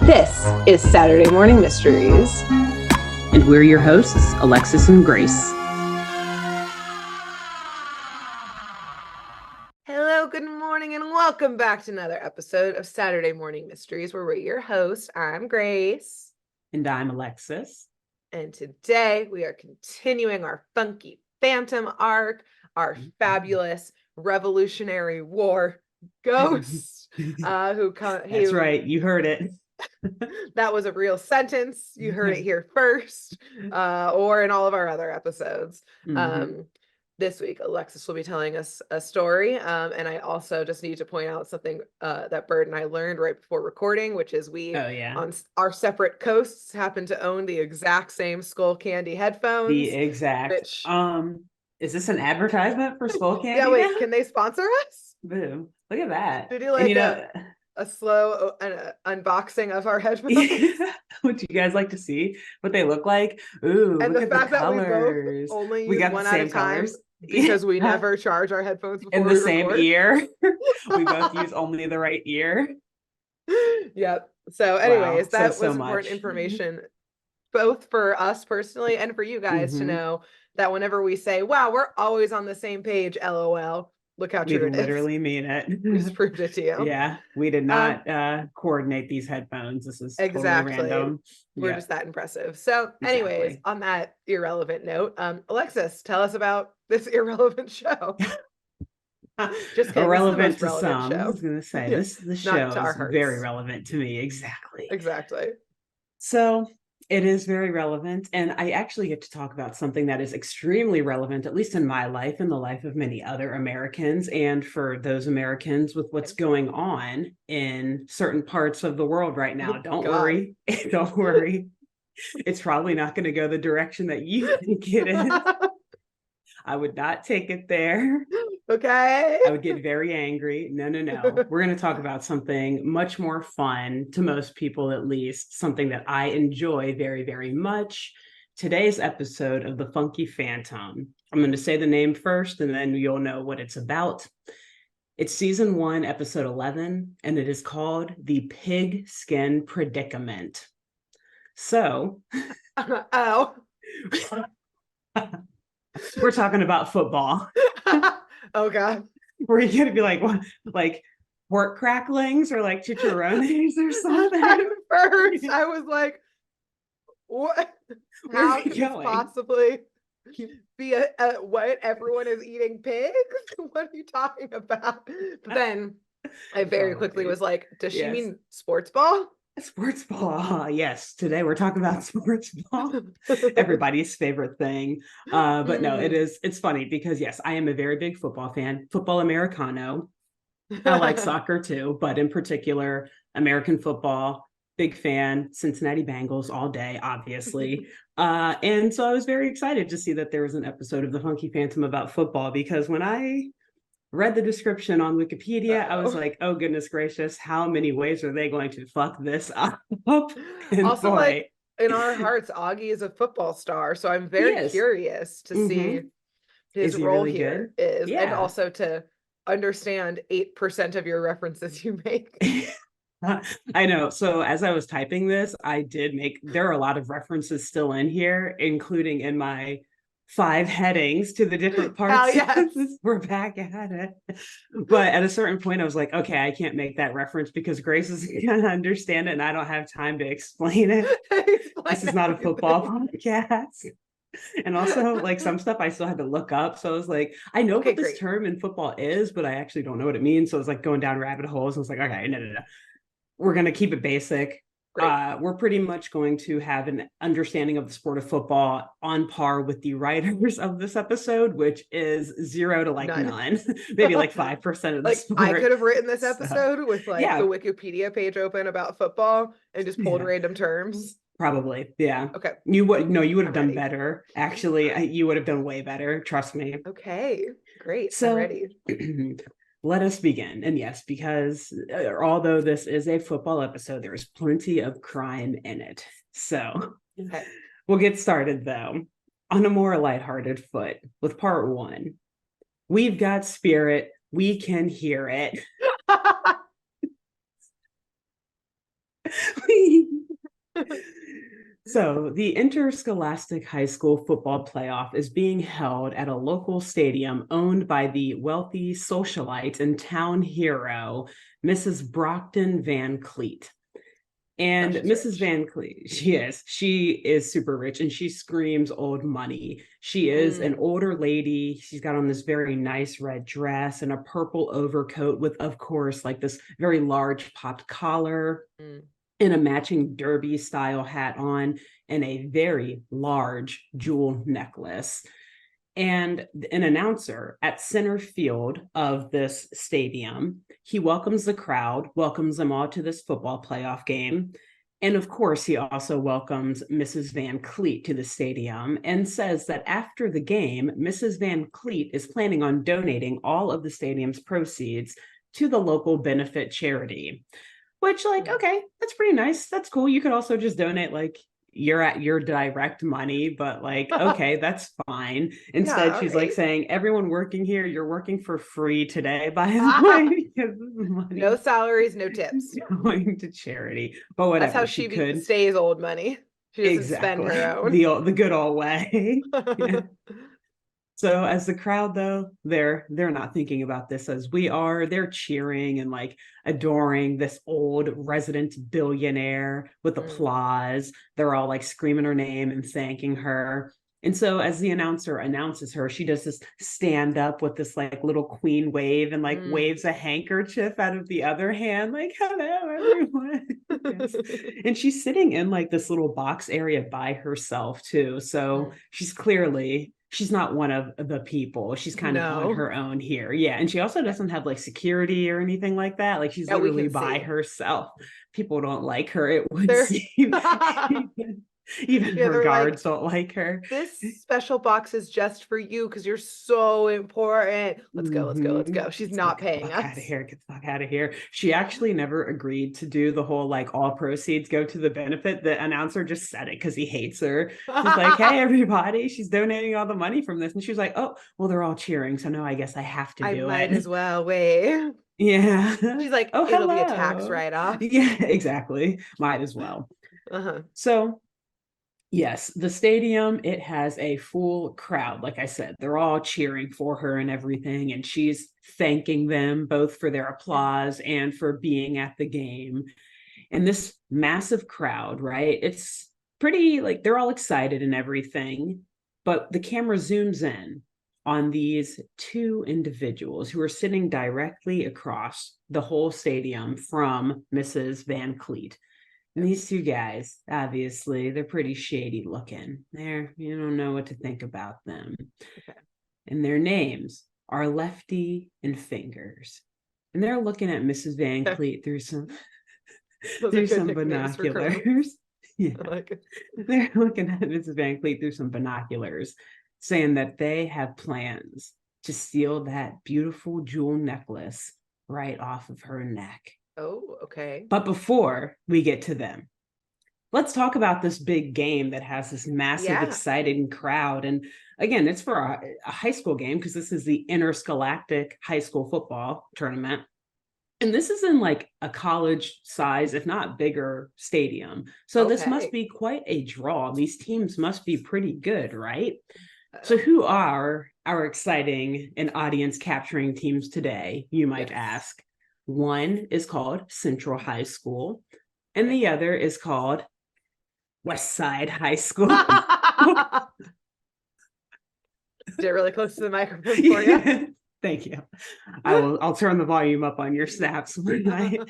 This is Saturday Morning Mysteries. And we're your hosts, Alexis and Grace. Hello, good morning, and welcome back to another episode of Saturday Morning Mysteries, where we're your hosts. I'm Grace. And I'm Alexis. And today we are continuing our funky Phantom arc, our fabulous Revolutionary War ghost, That's right, you heard it. That was a real sentence. You heard it here first, or in all of our other episodes. This week, Alexis will be telling us a story, and I also just need to point out something that Bird and I learned right before recording, which is on our separate coasts happen to own the exact same Skull Candy headphones. The exact. Is this an advertisement for Skull Candy? Yeah, wait, can they sponsor us? Boo! Look at that. Did you like a slow unboxing of our headphones? Would you guys like to see what they look like? Ooh, and look the at fact the colors. That we both only use one at a time. Colors. Because we never charge our headphones before in the same ear. We both use only the right ear. Yep. So anyways, that was important much. Information both for us personally and for you guys to know that whenever we say, wow, we're always on the same page, LOL. Look how true it is. We literally mean it. We just proved it to you. Yeah, we did not coordinate these headphones. This is totally random. We're just that impressive. So anyways, on that irrelevant note, Alexis, tell us about this irrelevant show. Just kidding, irrelevant to some. Show. I was going to say, this show is very relevant to me. Exactly. So it is very relevant, and I actually get to talk about something that is extremely relevant, at least in my life and the life of many other Americans, and for those Americans with what's going on in certain parts of the world right now. Don't worry. Don't worry. It's probably not going to go the direction that you think it is. I would not take it there. Okay. I would get very angry. No. We're going to talk about something much more fun, to most people at least, something that I enjoy very, very much. Today's episode of The Funky Phantom. I'm going to say the name first, and then you'll know what it's about. It's season 1, episode 11, and it is called The Pigskin Predicament. So... We're talking about football. Oh God. Were you gonna be like, what, like pork cracklings or like chicharrones or something? At first, I was like, what? How could this possibly be what? Everyone is eating pigs? What are you talking about? But then I very quickly was like, does she mean sports ball? Sports ball. Yes. Today we're talking about sports ball. Everybody's favorite thing. But no, it's funny because yes, I am a very big football fan, football Americano. I like soccer too, but in particular, American football, big fan, Cincinnati Bengals all day, obviously. And so I was very excited to see that there was an episode of The Funky Phantom about football, because when I read the description on Wikipedia, I was like, oh goodness gracious, how many ways are they going to fuck this up? And also, like, in our hearts, Augie is a football star, so I'm very curious to see his role really here is, and also to understand 8% of your references you make. I know. So as I was typing this, there are a lot of references still in here, including in my 5 headings to the different parts. We're back at it. But at a certain point, I was like, okay, I can't make that reference because Grace is going to understand it and I don't have time to explain it. This is not a football podcast. And also, like, some stuff I still had to look up. So I was like, I know what this term in football is, but I actually don't know what it means. So I was like going down rabbit holes. I was like, okay, no. We're going to keep it basic. We're pretty much going to have an understanding of the sport of football on par with the writers of this episode, which is 0 to like none. Maybe like 5% of the sport. I could have written this episode with the Wikipedia page open about football and just pulled random terms. Probably, yeah. Okay. You would have done better. Actually, you would have done way better. Trust me. Okay, great. So, I'm ready. Let us begin. And yes, because although this is a football episode, there is plenty of crime in it. So we'll get started, though, on a more lighthearted foot with part 1. We've got spirit. We can hear it. So the Interscholastic High School football playoff is being held at a local stadium owned by the wealthy socialite and town hero, Mrs. Brockton Van Cleet. And Mrs. Rich. Van Cleet, she is super rich and she screams old money. She is an older lady. She's got on this very nice red dress and a purple overcoat with, of course, like this very large popped collar and a matching derby style hat on and a very large jewel necklace. And an announcer at center field of this stadium, he welcomes the crowd, welcomes them all to this football playoff game. And of course, he also welcomes Mrs. Van Cleet to the stadium and says that after the game, Mrs. Van Cleet is planning on donating all of the stadium's proceeds to the local benefit charity. Which, like, okay, that's pretty nice. That's cool. You could also just donate, like, your direct money, but like, okay, that's fine. Instead, she's like saying, everyone working here, you're working for free today, by the way, because money no salaries, no tips, going to charity. But whatever, that's how she stays old money. She doesn't spend her own. The good old way. Yeah. So as the crowd, though, they're not thinking about this as we are. They're cheering and like adoring this old resident billionaire with applause. They're all like screaming her name and thanking her. And so as the announcer announces her, she does this stand up with this like little queen wave and like waves a handkerchief out of the other hand, like, hello, everyone. Yes. And she's sitting in like this little box area by herself too. So she's not one of the people. She's kind of on her own here. Yeah. And she also doesn't have like security or anything like that. Like she's literally by herself. People don't like her. It would seem. Even her guards don't like her. This special box is just for you because you're so important. Let's go. She's not paying us. Get the fuck out of here. She actually never agreed to do the whole like all proceeds go to the benefit. The announcer just said it because he hates her. She's like, hey, everybody, she's donating all the money from this. And she was like, oh, well, they're all cheering. So no, I guess I have to do it. I might as well wait. Yeah. She's like, oh, it'll be a tax write-off. Yeah, exactly. Might as well. So yes, the stadium, it has a full crowd. Like I said, they're all cheering for her and everything. And she's thanking them both for their applause and for being at the game. And this massive crowd, right? It's pretty like they're all excited and everything. But the camera zooms in on these two individuals who are sitting directly across the whole stadium from Mrs. Van Cleet. And these two guys, obviously, they're pretty shady looking. You don't know what to think about them. Okay. And their names are Lefty and Fingers. And they're looking at Mrs. Van Cleet through some binoculars. Yeah. They're looking at Mrs. Van Cleet through some binoculars, saying that they have plans to steal that beautiful jewel necklace right off of her neck. Oh, okay. But before we get to them, let's talk about this big game that has this massive, exciting crowd. And again, it's for a high school game because this is the Interscholastic High School Football Tournament. And this is in like a college size, if not bigger, stadium. So this must be quite a draw. These teams must be pretty good, right? So who are our exciting and audience capturing teams today, you might ask? One is called Central High School, and the other is called West Side High School. Did it really close to the microphone for you? Thank you. I'll turn the volume up on your snaps one night.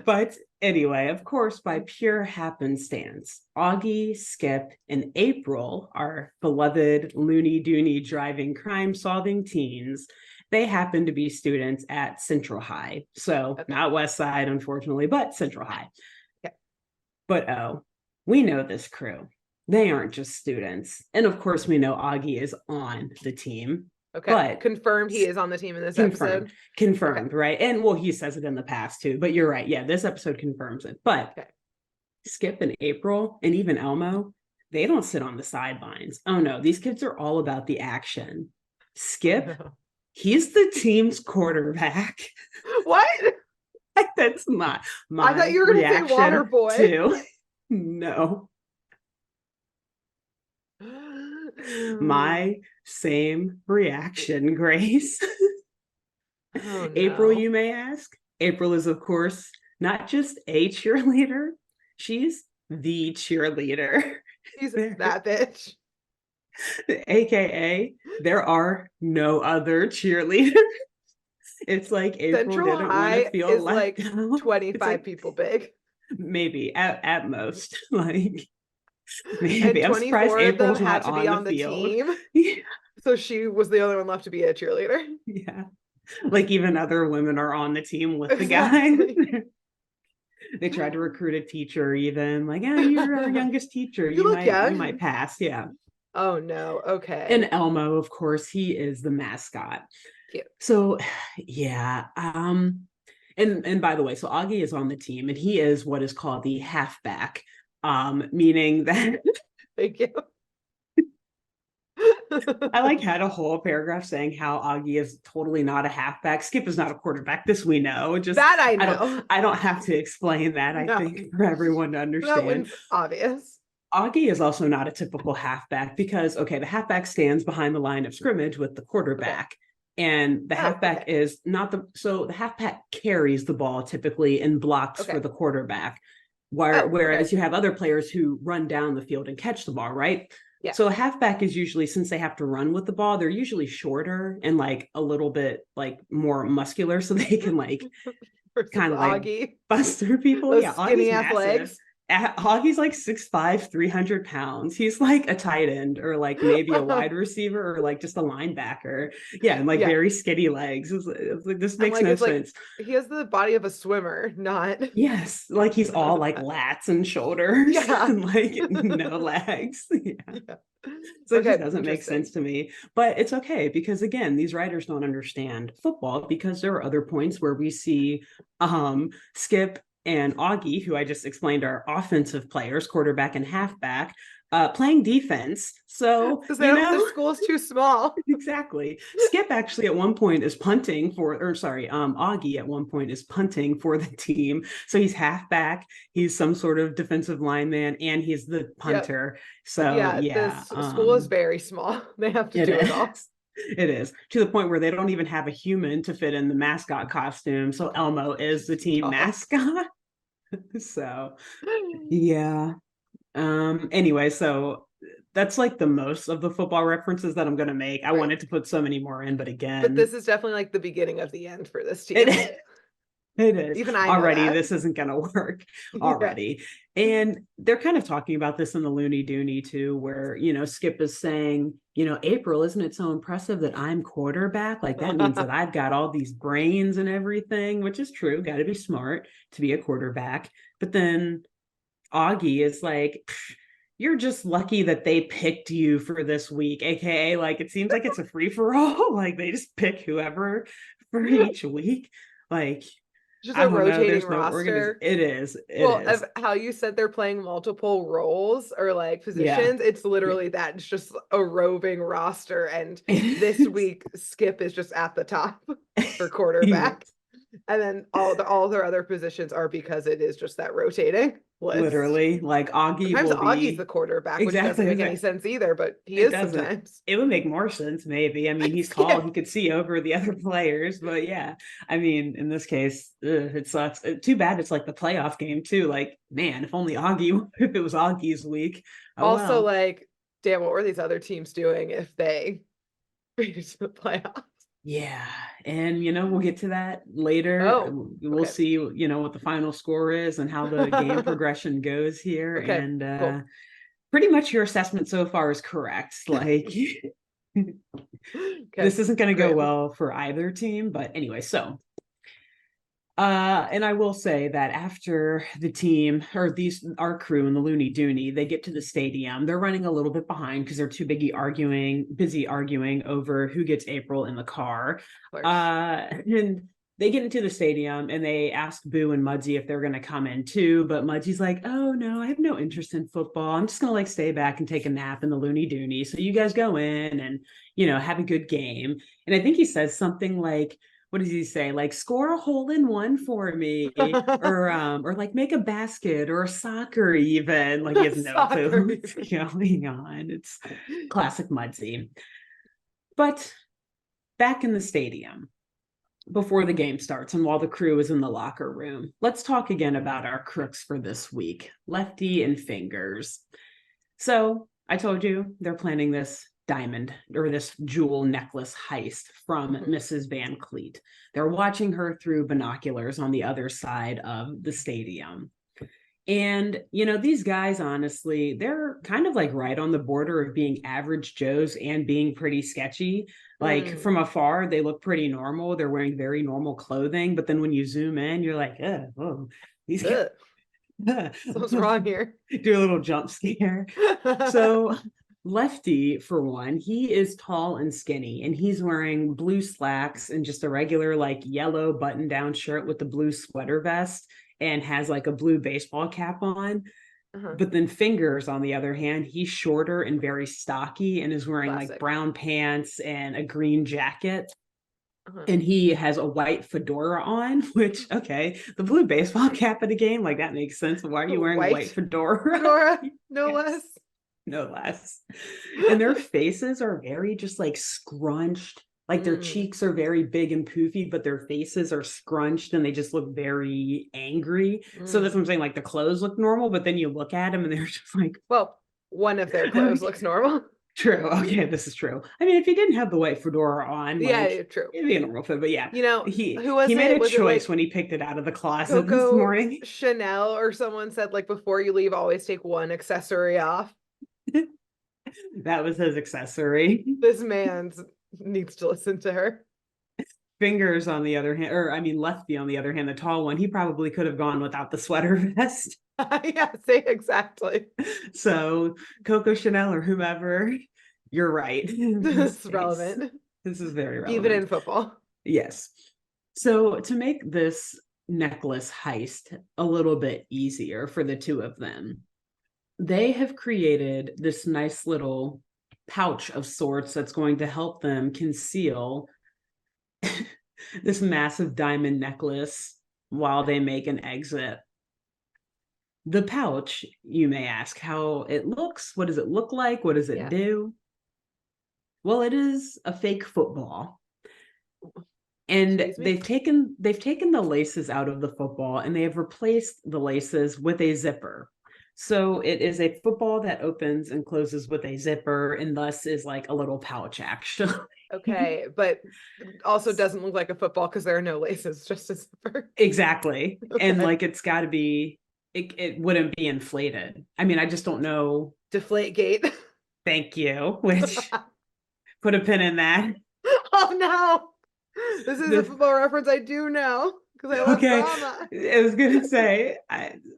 But anyway, of course, by pure happenstance, Augie, Skip, and April, our beloved loony doony driving crime-solving teens, they happen to be students at Central High. So not West Side, unfortunately, but Central High. Okay. But we know this crew. They aren't just students. And of course, we know Augie is on the team. Okay. But confirmed he is on the team in this episode. Confirmed, right? And well, he says it in the past too, but you're right. Yeah, this episode confirms it. But Skip and April and even Elmo, they don't sit on the sidelines. Oh no, these kids are all about the action. Skip, he's the team's quarterback. What? That's not I thought my you were gonna say Water reaction Boy. to. No. My same reaction, Grace. Oh April, no. you may ask. April is, of course, not just a cheerleader, she's the cheerleader. She's that bitch. AKA, there are no other cheerleaders. It's like April Central didn't want to High feel is left like out. 25 Like, people big. maybe at most. Like, And maybe. I'm surprised 24 of them April's had not to be on the on the field. team. Yeah. So she was the only one left to be a cheerleader. Yeah. Like even other women are on the team with the guys. Exactly. They tried to recruit a teacher, even like, yeah, you're our youngest teacher. You look You young. might pass. Yeah. Oh no. Okay. And Elmo, of course, he is the mascot. Cute. So yeah. And by the way, so Augie is on the team and he is what is called the halfback. Meaning that Thank you. I like had a whole paragraph saying how Augie is totally not a halfback. Skip is not a quarterback. This we know. Just that I know. I don't have to explain that. I think for everyone to That understand. one's obvious. Augie is also not a typical halfback because the halfback stands behind the line of scrimmage with the quarterback. Okay. And the halfback is not the halfback carries the ball typically and blocks for the quarterback. Whereas you have other players who run down the field and catch the ball, right? Yeah. So a halfback is usually, since they have to run with the ball, they're usually shorter and like a little bit like more muscular, so they can like kind of like bust through people. Those yeah, skinny Augie's ass massive. Legs. Augie's like 6'5", 300 pounds. He's like a tight end or like maybe a wide receiver or like just a linebacker. Yeah, and like very skinny legs. It's like, this makes no sense. Like, he has the body of a swimmer, not. Yes, like he's all like lats and shoulders. Yeah, and like no legs. Yeah. So it just doesn't make sense to me. But it's okay because again, these writers don't understand football because there are other points where we see Skip and Augie, who I just explained are offensive players, quarterback and halfback, playing defense. So the school's too small. Exactly. Skip actually at one point is punting Augie at one point is punting for the team. So he's halfback, he's some sort of defensive lineman, and he's the punter. Yep. So this school is very small. They have to do it all. It is, to the point where they don't even have a human to fit in the mascot costume. So Elmo is the team mascot. So yeah. Anyway, so that's like the most of the football references that I'm going to make. I wanted to put so many more in, but again. But this is definitely like the beginning of the end for this team. It is. Even I already, this isn't going to work already. Yeah. And they're kind of talking about this in the Looney Dooney too, where, Skip is saying, April, isn't it so impressive that I'm quarterback? Like that means that I've got all these brains and everything, which is true. Got to be smart to be a quarterback. But then Augie is like, you're just lucky that they picked you for this week, aka like it seems like it's a free-for-all. Like they just pick whoever for each week. Like just a rotating roster. It is. Of how you said they're playing multiple roles or like positions, it's literally that. It's just a roving roster. And this week, Skip is just at the top for quarterback. And then all their other positions are because it is just that rotating list. Literally, like Augie. Sometimes Augie's the quarterback, which doesn't make any sense either, but he is sometimes. It would make more sense, maybe. I mean, he's tall, he could see over the other players, but yeah. I mean, in this case, it sucks. Too bad it's like the playoff game too. Like, man, if it was Augie's week. Also, like, damn, what were these other teams doing if they reached the playoffs? Yeah, and we'll get to that later. We'll see what the final score is and how the game progression goes here. And pretty much your assessment so far is correct. Like this isn't going to go well for either team, but anyway, so and I will say that after the team or our crew in the Looney Dooney, they get to the stadium, they're running a little bit behind because they're too busy arguing over who gets April in the car. And they get into the stadium and they ask Boo and Mudgy if they're going to come in too. But Mudgy's like, oh no, I have no interest in football. I'm just going to like stay back and take a nap in the Looney Dooney. So you guys go in and, have a good game. And I think he says something like, what does he say? Like, score a hole in one for me, or like make a basket or a soccer even. Like he has no clue what's going on. It's classic Mudsy. But back in the stadium, before the game starts and while the crew is in the locker room, let's talk again about our crooks for this week, Lefty and Fingers. So I told you they're planning this diamond or this jewel necklace heist from Mrs. Van Cleet. They're watching her through binoculars on the other side of the stadium. And, you know, these guys, honestly, they're kind of like right on the border of being average Joes and being pretty sketchy. Like from afar, they look pretty normal. They're wearing very normal clothing. But then when you zoom in, you're like, oh, these guys. What's wrong here? Do a little jump scare. So Lefty, for one, he is tall and skinny, and he's wearing blue slacks and just a regular like yellow button-down shirt with the blue sweater vest, and has like a blue baseball cap on. But then Fingers, on the other hand, he's shorter and very stocky and is wearing like brown pants and a green jacket. And he has a white fedora on, which, okay, the blue baseball cap at a game, like that makes sense. Why are you wearing a white fedora? No less. No less. And their faces are very just like scrunched. Like their cheeks are very big and poofy, but their faces are scrunched and they just look very angry. So that's what I'm saying. Like the clothes look normal, but then you look at them and they're just like, well, one of their clothes looks normal. True. Okay, this is true. I mean, if he didn't have the white fedora on, like, true. It'd be a normal fit, but yeah. You know, he made a choice when he picked it out of the closet this morning. Chanel or someone said, like, before you leave, always take one accessory off. That was his accessory. This man needs to listen to her. Fingers, on the other hand, or I mean Lefty, on the other hand, the tall one, he probably could have gone without the sweater vest. Yeah, say exactly. So Coco Chanel or whomever, you're right. This is relevant. This is very relevant. Even in football. Yes. So to make this necklace heist a little bit easier for the two of them, they have created this nice little pouch of sorts that's going to help them conceal this massive diamond necklace while they make an exit. The pouch, you may ask how it looks. What does it look like? What does it do? Well, it is a fake football. And they've taken the laces out of the football and they have replaced the laces with a zipper. So it is a football that opens and closes with a zipper and thus is like a little pouch, actually. Okay, but also doesn't look like a football because there are no laces, just a zipper. Exactly. Okay. And like it's got to be, it wouldn't be inflated. I mean, I just don't know. Deflategate. Thank you. Which put a pin in that. Oh no. This is a football reference I do know. Because I love drama. I was gonna say,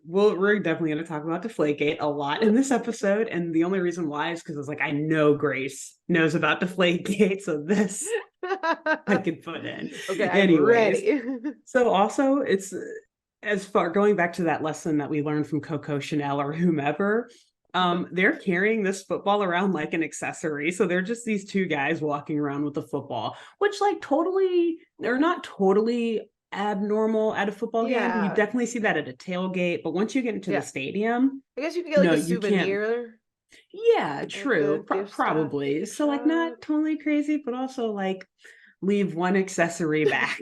we're definitely gonna talk about Deflategate a lot in this episode, and the only reason why is because it's like I know Grace knows about Deflategate, so this I could put in. Okay, anyways, ready. So also, it's as far going back to that lesson that we learned from Coco Chanel or whomever. They're carrying this football around like an accessory. So they're just these two guys walking around with a football, which like they're not totally abnormal at a football game. You definitely see that at a tailgate, but once you get into the stadium, I guess you can get like a souvenir. Yeah, true. Probably. So like not totally crazy, but also like leave one accessory back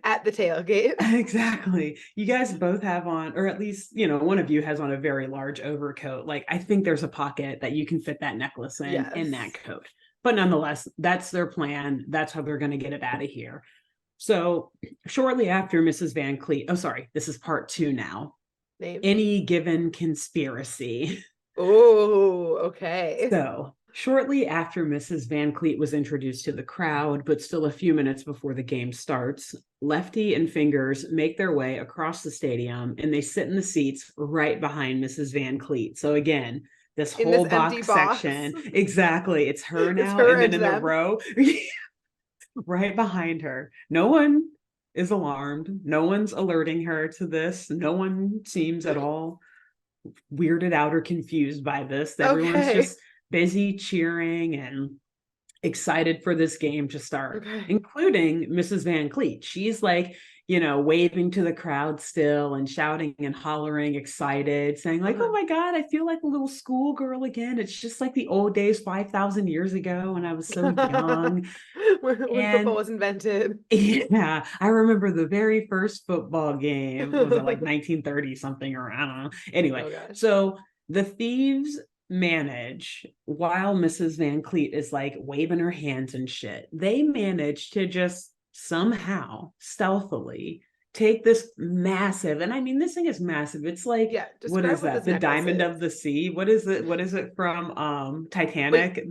at the tailgate. Exactly. You guys both have on, or at least, you know, one of you has on a very large overcoat. Like I think there's a pocket that you can fit that necklace in that coat. But nonetheless, that's their plan. That's how they're going to get it out of here. So shortly after Mrs. Van Cleet, oh, sorry, this is part 2 now. Any given conspiracy. Oh, okay. So shortly after Mrs. Van Cleet was introduced to the crowd, but still a few minutes before the game starts, Lefty and Fingers make their way across the stadium and they sit in the seats right behind Mrs. Van Cleet. So again, this whole box section, exactly. It's her now, and then in the row. Right behind her. No one is alarmed. No one's alerting her to this. No one seems at all weirded out or confused by this. Everyone's just busy cheering and excited for this game to start, Okay. including Mrs. Van Cleet. She's like, waving to the crowd still and shouting and hollering, excited, saying like, oh my God, I feel like a little schoolgirl again. It's just like the old days 5,000 years ago when I was so young. when football was invented. Yeah, I remember the very first football game. Was it like 1930 something, or I don't know. Anyway, so the thieves manage, while Mrs. Van Cleet is like waving her hands and shit, they manage to just somehow stealthily take this massive, and I mean this thing is massive. It's like, what is that? The Diamond of the Sea? What is it? What is it from Titanic?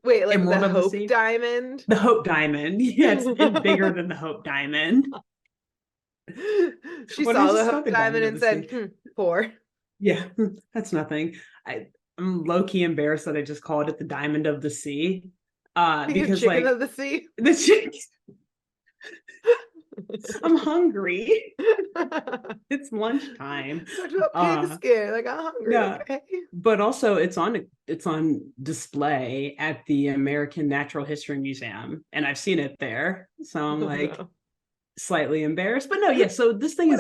Wait, like the Hope Diamond? The Hope Diamond. Yeah, it's bigger than the Hope Diamond. She saw the Hope Diamond and said, 4. Yeah, that's nothing. I'm low-key embarrassed that I just called it the Diamond of the Sea. Because chicken of the sea. The chicken. I'm hungry. It's lunchtime. Pigskin. Like, I'm hungry. Yeah. Okay. But also it's on display at the American Natural History Museum, and I've seen it there. So I'm like slightly embarrassed. But no, yeah. So this thing is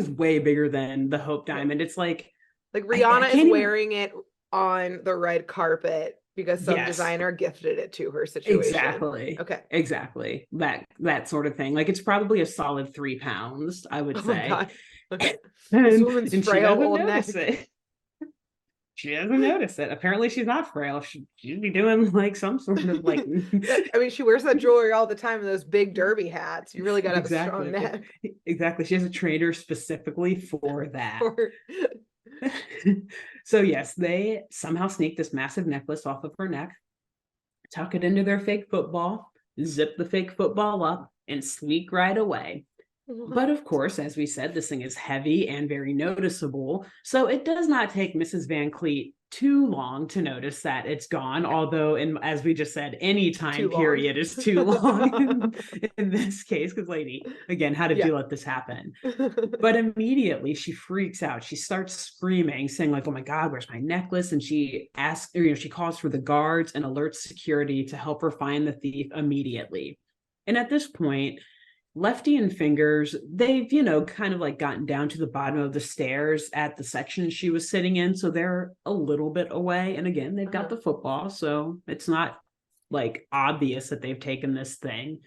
way bigger than the Hope Diamond. It's like Rihanna is wearing it on the red carpet because some designer gifted it to her situation. Exactly. Okay. Exactly. That sort of thing. Like, it's probably a solid 3 pounds, I would say. God. Okay. This woman's frail old neck. She doesn't notice it. Apparently she's not frail. She'd be doing like some sort of like I mean, she wears that jewelry all the time and those big derby hats. You really gotta have a strong neck. Exactly. She has a trainer specifically for that. So yes, they somehow sneak this massive necklace off of her neck, tuck it into their fake football, zip the fake football up, and sneak right away. But of course, as we said, this thing is heavy and very noticeable. So it does not take Mrs. Van Cleet too long to notice that it's gone. Although, as we just said, any time period is too long in this case. Because, lady, again, how did you let this happen? But immediately she freaks out. She starts screaming, saying like, oh my God, where's my necklace? And she asks, she calls for the guards and alerts security to help her find the thief immediately. And at this point, Lefty and Fingers, they've, kind of like gotten down to the bottom of the stairs at the section she was sitting in. So they're a little bit away. And again, they've got the football. So it's not like obvious that they've taken this thing.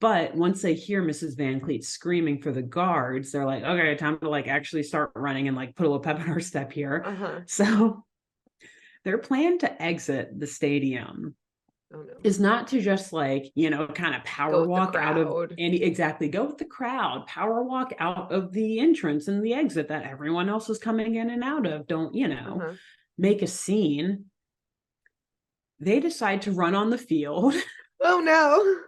But once they hear Mrs. Van Cleet screaming for the guards, they're like, okay, time to like actually start running and like put a little pep in our step here. So their plan to exit the stadium is not to just like, kind of power walk out of go with the crowd, power walk out of the entrance and the exit that everyone else is coming in and out of. Don't, make a scene. They decide to run on the field. Oh no.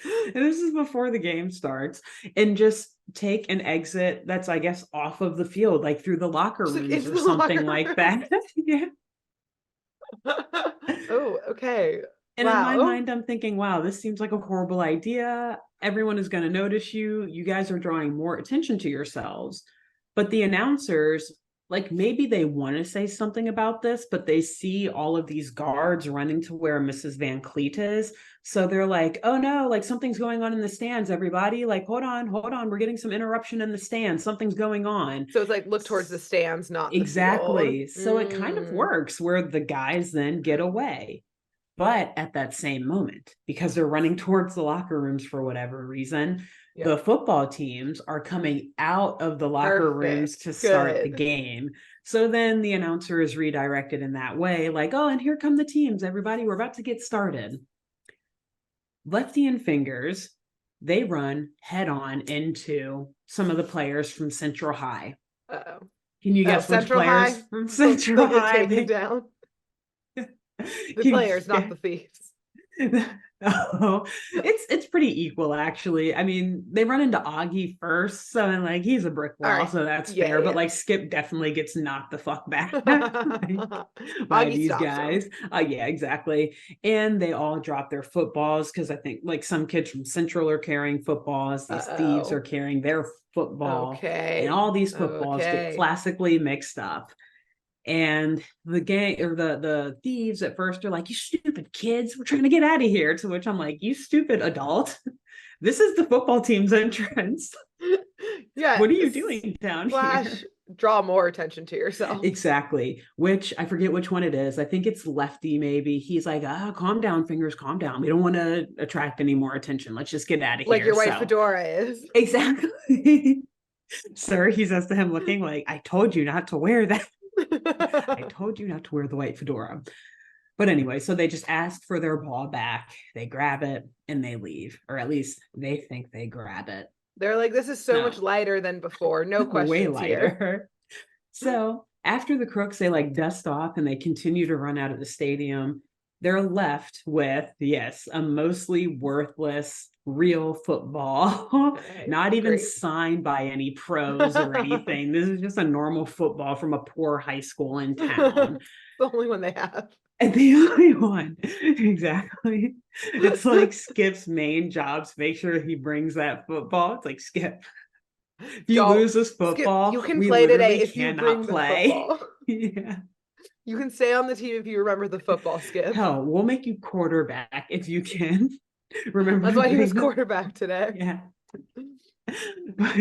And this is before the game starts, and just take an exit that's, I guess, off of the field, like through the locker rooms or something like that. Yeah. Oh, okay. And in my mind, I'm thinking, wow, this seems like a horrible idea. Everyone is going to notice you. You guys are drawing more attention to yourselves. But the announcers, like, maybe they want to say something about this, but they see all of these guards running to where Mrs. Van Cleet is. So they're like, oh no, like something's going on in the stands, everybody. Like, hold on. We're getting some interruption in the stands. Something's going on. So it's like, look towards the stands, not exactly. So it kind of works where the guys then get away. But at that same moment, because they're running towards the locker rooms for whatever reason, the football teams are coming out of the locker rooms to start the game. So then the announcer is redirected in that way, like, oh, and here come the teams, everybody, we're about to get started. Lefty and Fingers, they run head on into some of the players from Central High. Uh-oh. Can you guess which players from Central High? Taken down. The players, not the thieves. Oh, it's pretty equal, actually. I mean, they run into Augie first, so I'm like, he's a brick wall, so that's fair. But like, Skip definitely gets knocked the fuck back by these guys. Yeah, exactly. And they all drop their footballs because I think like some kids from Central are carrying footballs. These thieves are carrying their football. And all these footballs get classically mixed up. And the gang or the thieves at first are like, you stupid kids, we're trying to get out of here. To which I'm like, you stupid adult. This is the football team's entrance. Yeah. What are you doing down here? Draw more attention to yourself. Exactly. Which I forget which one it is. I think it's Lefty, maybe. He's like, calm down, fingers, calm down. We don't want to attract any more attention. Let's just get out of here. Like your white fedora is. Exactly. Sir, he says to him, looking like, I told you not to wear that. I told you not to wear the white fedora. But anyway, so they just asked for their ball back. They grab it and they leave. Or at least they think they grab it. They're like, this is so much lighter than before. No questions way lighter. Here. So after the crooks, they like dust off and they continue to run out of the stadium. They're left with, yes, a mostly worthless real football, okay, not even signed by any pros or anything. This is just a normal football from a poor high school in town. The only one they have. And the only one, exactly. It's like Skip's main job to make sure he brings that football. It's like, Skip, if you lose this football, Skip, you can play today if you bring play. The football. Yeah. You can stay on the team if you remember the football, Skip. Hell, we'll make you quarterback if you can. Remember, that's why he was quarterback today. Yeah. But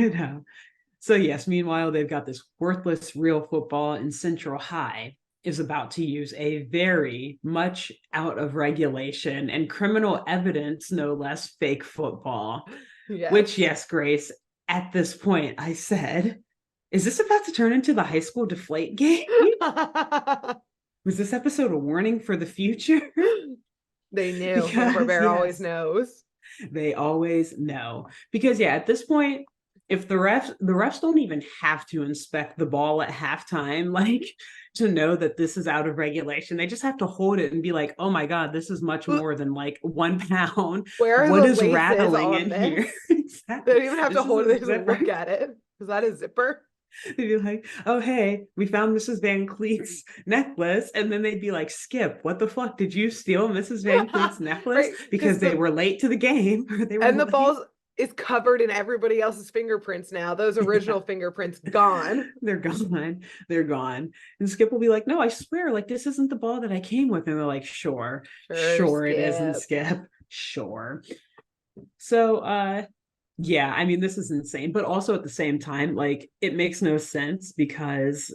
so yes, meanwhile, they've got this worthless real football, and Central High is about to use a very much out of regulation and criminal evidence, no less, fake football. Yes. Which, yes, Grace, at this point, I said, is this about to turn into the high school Deflategate? Was this episode a warning for the future? They knew. Hanna-Barbera always knows. They always know. Because, yeah, at this point, if the refs don't even have to inspect the ball at halftime, like, to know that this is out of regulation. They just have to hold it and be like, oh my God, this is much more than like 1 pound. What is rattling in here? Exactly. They don't even have to hold it. They just look at it. Is that a zipper? They'd be like, oh, hey, we found Mrs. Van Cleet's necklace. And then they'd be like, Skip, what the fuck? Did you steal Mrs. Van Cleet's necklace? Right. Because they were late to the game. The balls is covered in everybody else's fingerprints now. Those original fingerprints gone. They're gone. They're gone. And Skip will be like, no, I swear, like, this isn't the ball that I came with. And they're like, sure it isn't, Skip. Sure. So, yeah, I mean, this is insane. But also at the same time, like, it makes no sense because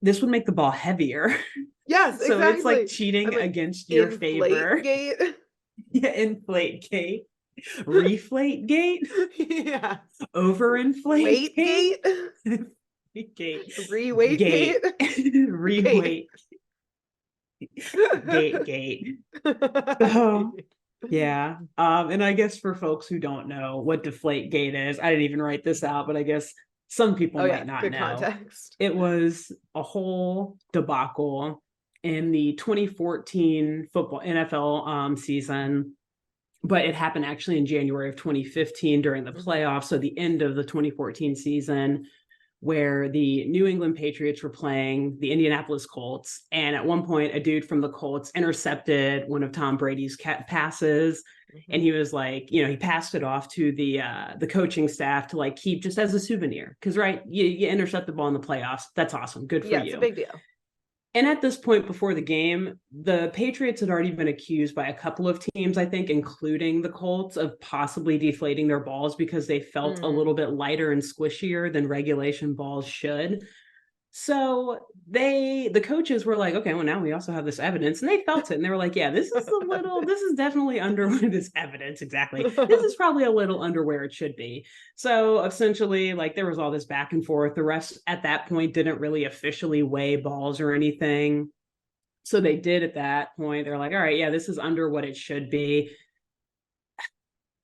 this would make the ball heavier. Yes, so exactly. It's like cheating against your favor. Inflategate. Yeah, Inflategate. Reflategate? Yeah. Overinflate gate? Gate. Reweight gate? Reweight. Gate. So, yeah. And I guess for folks who don't know what Deflategate is, I didn't even write this out, but I guess some people might not know. Context. It was a whole debacle in the 2014 football NFL season. But it happened actually in January of 2015 during the playoffs. So the end of the 2014 season, where the New England Patriots were playing the Indianapolis Colts. And at one point, a dude from the Colts intercepted one of Tom Brady's passes. And he was like, he passed it off to the coaching staff to like keep just as a souvenir. Because, right, you intercept the ball in the playoffs. That's awesome. Good for you. Yeah, it's a big deal. And at this point before the game, the Patriots had already been accused by a couple of teams, I think, including the Colts, of possibly deflating their balls because they felt a little bit lighter and squishier than regulation balls should. So the coaches were like, okay, well, now we also have this evidence. And they felt it. And they were like, yeah, this is definitely under this evidence. Exactly. This is probably a little under where it should be. So essentially, like, there was all this back and forth. The refs at that point didn't really officially weigh balls or anything. So they did at that point. They're like, all right, yeah, this is under what it should be.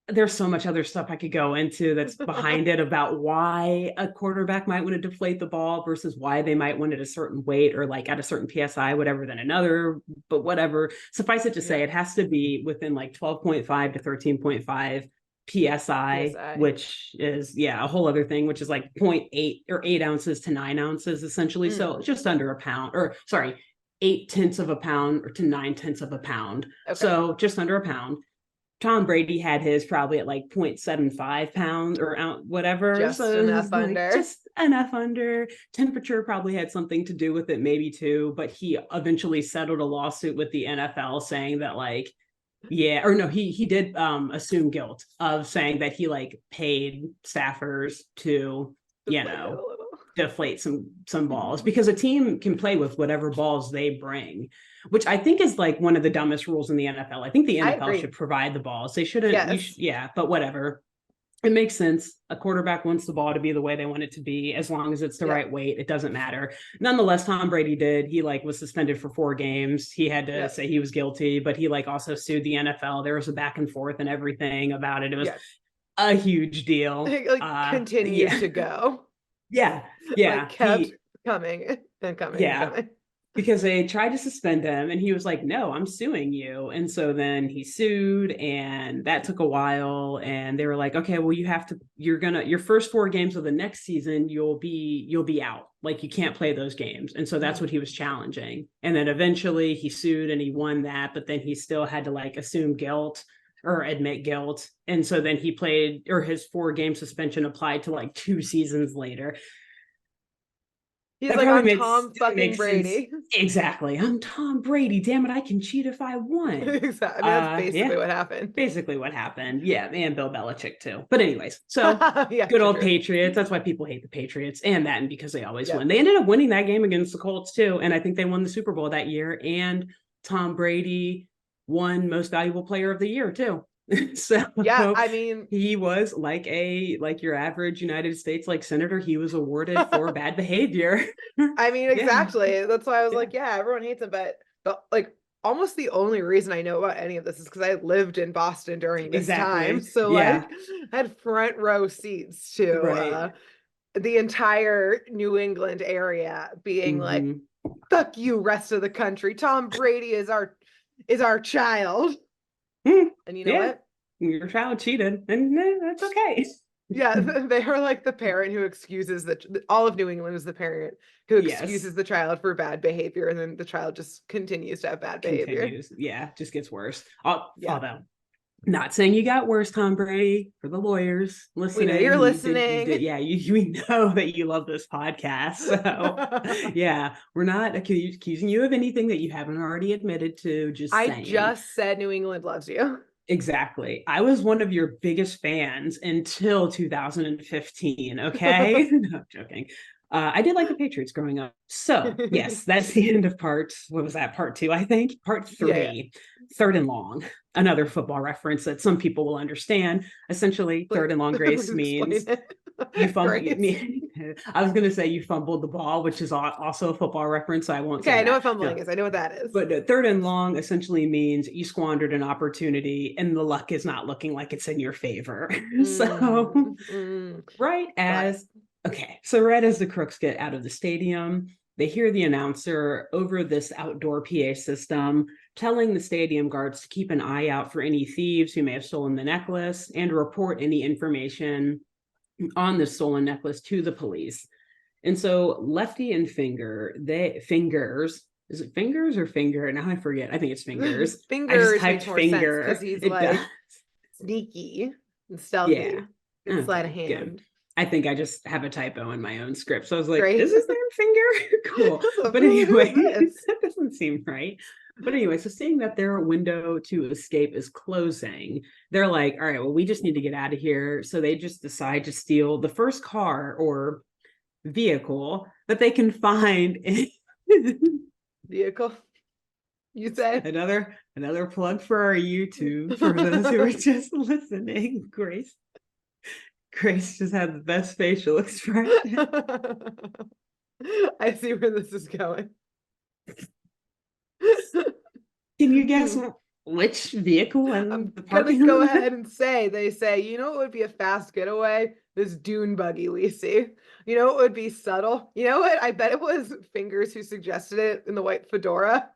There's so much other stuff I could go into that's behind it about why a quarterback might want to deflate the ball versus why they might want it a certain weight or like at a certain PSI, whatever, than another, but whatever. Suffice it to say, it has to be within like 12.5 to 13.5 PSI, which is, a whole other thing, which is like 0.8 or 8 ounces to 9 ounces, essentially. So just under a pound, or sorry, 0.8 of a pound or to 0.9 of a pound. Okay. So just under a pound. Tom Brady had his probably at like 0.75 pounds or whatever. Just enough under. Just enough under. Temperature probably had something to do with it, maybe too. But he eventually settled a lawsuit with the NFL saying that like, yeah, or no, he did assume guilt of saying that he like paid staffers to, you know, deflate some balls, because a team can play with whatever balls they bring, which I think is like one of the dumbest rules in the NFL. I think the NFL should provide the balls. They shouldn't. Yes. But whatever. It makes sense. A quarterback wants the ball to be the way they want it to be, as long as it's the right weight. It doesn't matter. Nonetheless, Tom Brady did. He like was suspended for 4 games. He had to say he was guilty, but he like also sued the NFL. There was a back and forth and everything about it. It was a huge deal. It continues to go. Yeah. Like kept coming and coming. Yeah. And coming. Because they tried to suspend him and he was like, no, I'm suing you. And so then he sued, and that took a while. And they were like, okay, well, your first 4 games of the next season, you'll be out. Like you can't play those games. And so that's what he was challenging. And then eventually he sued and he won that, but then he still had to like assume guilt or admit guilt. And so then he played, or his 4-game suspension applied to like 2 seasons later. He's like, I'm Tom fucking Brady. Exactly. I'm Tom Brady. Damn it, I can cheat if I want. Exactly. I mean, that's basically what happened. Basically what happened. Yeah, and Bill Belichick too. But anyways, so good old Patriots. That's why people hate the Patriots, and because they always win. They ended up winning that game against the Colts too, and I think they won the Super Bowl that year, and Tom Brady won Most Valuable Player of the Year too. So I mean, he was like your average United States like senator. He was awarded for bad behavior. I mean, exactly. That's why I was like, everyone hates him, but like almost the only reason I know about any of this is because I lived in Boston during this time. So like I had front row seats to the entire New England area being like, fuck you, rest of the country. Tom Brady is our child. And you know what? Your child cheated, and that's okay. They are like the parent who excuses all of New England is the parent who excuses the child for bad behavior, and then the child just continues to have bad behavior. Just gets worse. Although, not saying you got worse, Tom Brady, for the lawyers listening. We know you're listening. We know that you love this podcast. So we're not accusing you of anything that you haven't already admitted to. I just said New England loves you. Exactly. I was one of your biggest fans until 2015. Okay. No, I'm joking. I did like the Patriots growing up. So yes, that's the end of part 2, I think. Part 3, third and long. Another football reference that some people will understand. Essentially, third and long grace means you fumbled. I was going to say you fumbled the ball, which is also a football reference. So I won't say I know what fumbling is. I know what that is. But third and long essentially means you squandered an opportunity and the luck is not looking like it's in your favor. So right as the Crooks get out of the stadium, they hear the announcer over this outdoor PA system telling the stadium guards to keep an eye out for any thieves who may have stolen the necklace and report any information on the stolen necklace to the police. And so Lefty and Fingers, is it Fingers or Finger? Now I forget. I think it's Fingers. Fingers I just typed Finger because he's like sneaky and stealthy. It's sleight of hand. Good. I think I just have a typo in my own script. So I was like, is his name Finger? Cool. But anyway, that doesn't seem right. But anyway, so seeing that their window to escape is closing, they're like, all right, well, we just need to get out of here. So they just decide to steal the first car or vehicle that they can find. Vehicle? You said? Another plug for our YouTube for those who are just listening. Grace just had the best facial expression. I see where this is going. Can you guess which vehicle and the parking? Go ahead and they say, you know, it would be a fast getaway. This dune buggy we see. You know, it would be subtle. You know what? I bet it was Fingers who suggested it in the white fedora,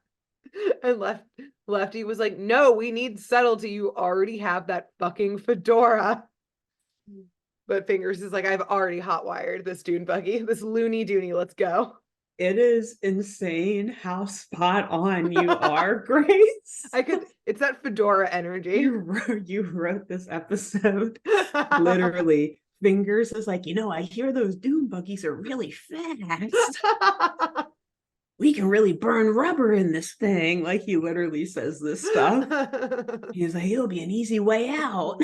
and Lefty was like, "No, we need subtlety. You already have that fucking fedora." But Fingers is like, I've already hotwired this dune buggy, this loony doony. Let's go. It is insane how spot on you are, Grace. It's that fedora energy. You wrote this episode literally. Fingers is like, I hear those dune buggies are really fast. We can really burn rubber in this thing. Like, he literally says this stuff. He's like, it'll be an easy way out.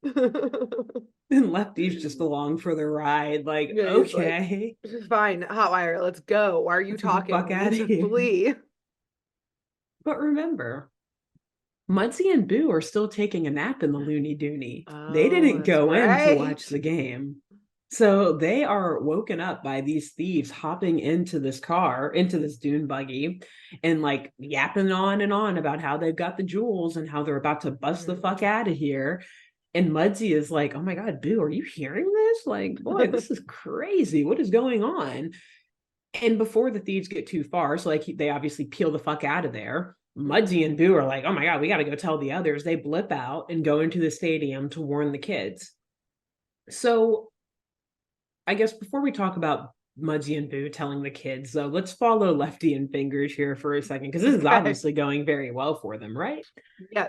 And Lefty's just along for the ride. Like, yeah, okay. Like, fine, Hotwire, let's go. Why are you talking? Fuck out of here. Flee. But remember, Mudsie and Boo are still taking a nap in the Looney Dooney. They didn't go in to watch the game. So they are woken up by these thieves hopping into this car, into this dune buggy, and like yapping on and on about how they've got the jewels and how they're about to bust the fuck out of here. And Mudsie is like, oh my God, Boo, are you hearing this? Like, boy, this is crazy. What is going on? And before the thieves get too far, so like they obviously peel the fuck out of there. Mudsie and Boo are like, oh my God, we got to go tell the others. They blip out and go into the stadium to warn the kids. So I guess before we talk about Mudsie and Boo telling the kids, though, let's follow Lefty and Fingers here for a second, because this is obviously going very well for them, right?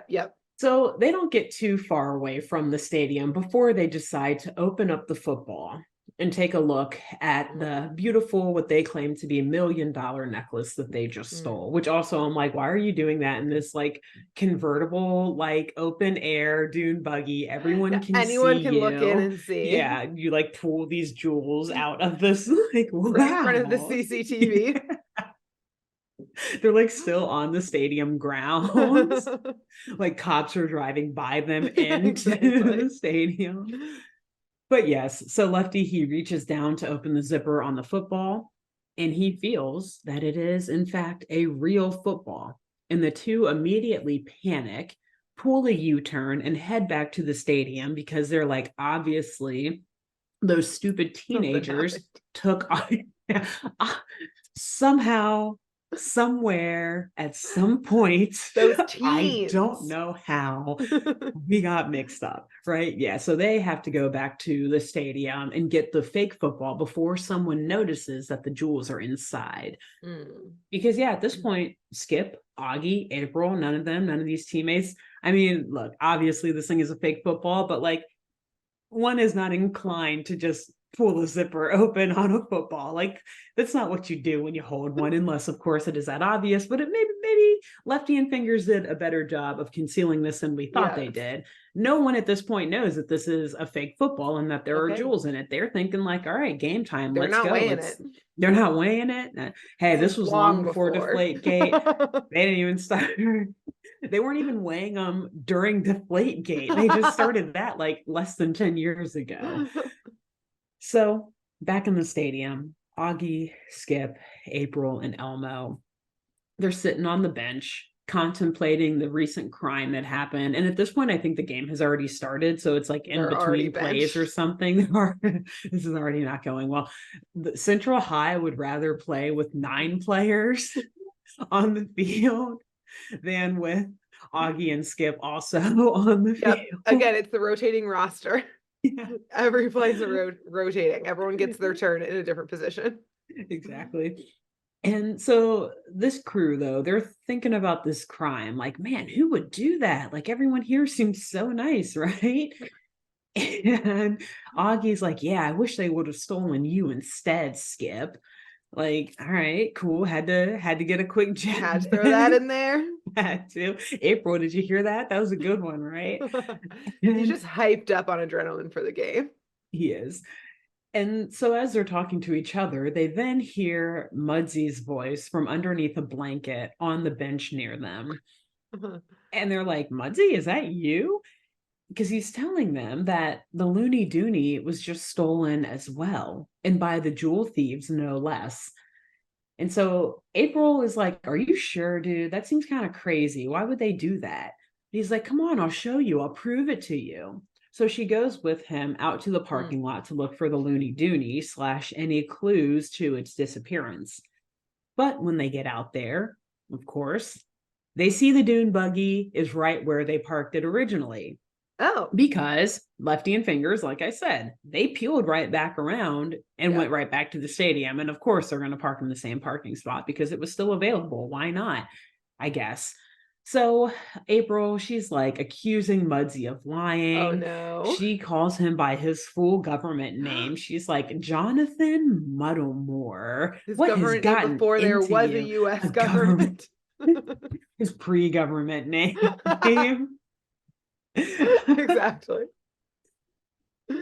Yep. So they don't get too far away from the stadium before they decide to open up the football and take a look at the beautiful, what they claim to be $1 million necklace that they just stole, which also I'm like, why are you doing that in this like convertible, like open air dune buggy? Anyone can look in and see. Yeah, you like pull these jewels out of this, like, wow. Right in front of the CCTV. They're like still on the stadium grounds. Like cops are driving by them into the stadium. But yes, so Lefty, he reaches down to open the zipper on the football, and he feels that it is, in fact, a real football. And the two immediately panic, pull a U-turn, and head back to the stadium because they're like, obviously, those stupid teenagers took somehow, somewhere, at some point, those teens. I don't know how, we got mixed up, right? Yeah, so they have to go back to the stadium and get the fake football before someone notices that the jewels are inside. Because yeah, at this point, Skip, Augie, April, none of these teammates, I mean, look, obviously this thing is a fake football, but like, one is not inclined to just pull the zipper open on a football. Like, that's not what you do when you hold one, unless of course it is that obvious. But maybe Lefty and Fingers did a better job of concealing this than we thought they did. No one at this point knows that this is a fake football and that there are jewels in it. They're thinking like, all right, game time. Let's go. They're not weighing it. Hey, this was long before Deflategate. They didn't even start. They weren't even weighing them during Deflategate. They just started that like less than 10 years ago. So back in the stadium, Augie, Skip, April, and Elmo, they're sitting on the bench contemplating the recent crime that happened. And at this point, I think the game has already started. So it's like in between plays or something. This is already not going well. The Central High would rather play with 9 players on the field than with Augie and Skip also on the field. Again, it's the rotating roster. Yeah. Every play's rotating. Everyone gets their turn in a different position. Exactly. And so this crew, though, they're thinking about this crime. Like, man, who would do that? Like, everyone here seems so nice, right? And Augie's like, yeah, I wish they would have stolen you instead, Skip. Like, all right, cool. Had to get a quick jab. Had to throw that in there. Had to. April, did you hear that? That was a good one, right? He's just hyped up on adrenaline for the game. He is. And so as they're talking to each other, they then hear Mudsie's voice from underneath a blanket on the bench near them. And they're like, Mudsie, is that you? Because he's telling them that the Looney Dooney was just stolen as well, and by the jewel thieves, no less. And so April is like, are you sure, dude? That seems kind of crazy. Why would they do that? And he's like, come on, I'll show you. I'll prove it to you. So she goes with him out to the parking lot to look for the Looney Dooney / any clues to its disappearance. But when they get out there, of course, they see the dune buggy is right where they parked it originally. Oh. Because Lefty and Fingers, like I said, they peeled right back around and went right back to the stadium. And of course, they're going to park in the same parking spot because it was still available. Why not? I guess. So April, she's like accusing Muddsy of lying. Oh no. She calls him by his full government name. She's like, Jonathan Muddlemore. His what has government name gotten before there into was you? a US government. His pre-government name. Exactly.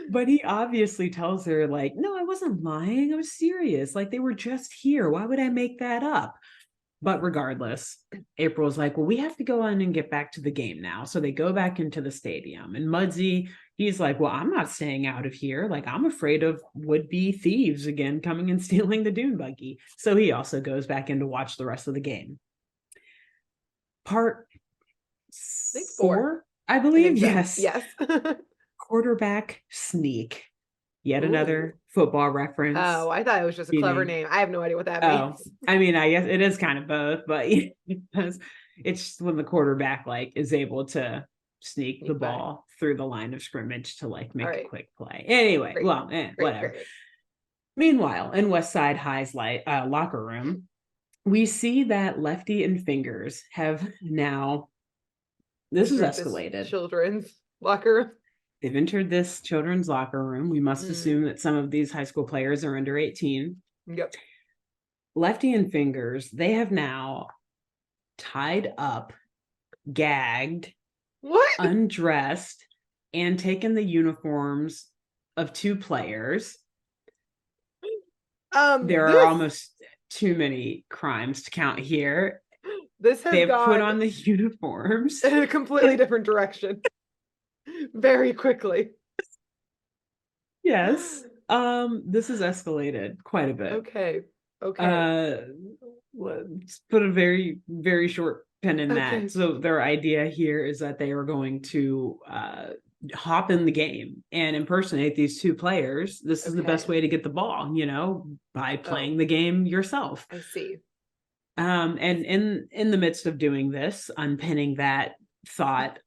But he obviously tells her, like, no, I wasn't lying. I was serious. Like, they were just here. Why would I make that up? But regardless, April's like, well, we have to go on and get back to the game now. So they go back into the stadium. And Muddsy, he's like, well, I'm not staying out of here. Like, I'm afraid of would-be thieves again coming and stealing the dune buggy. So he also goes back in to watch the rest of the game. Part 4, I believe. Yes. Yes. Quarterback sneak. Yet another football reference. Oh, I thought it was just a clever name. I have no idea what that means. I mean, I guess it is kind of both, but it's when the quarterback like is able to sneak the ball through the line of scrimmage to like make a quick play. Anyway, whatever. Great. Meanwhile, in West Side High's locker room, we see that Lefty and Fingers have now. This is escalated. Children's locker room. They've entered this children's locker room. We must assume that some of these high school players are under 18. Yep. Lefty and Fingers, they have now tied up, gagged, undressed, and taken the uniforms of 2 players. There are almost too many crimes to count here. They've put on the uniforms in a completely different direction. Very quickly. Yes. This has escalated quite a bit. Okay. Let's put a very, very short pin in that. So their idea here is that they are going to hop in the game and impersonate these 2 players. This is the best way to get the ball, by playing the game yourself. I see. And in the midst of doing this, unpinning that thought,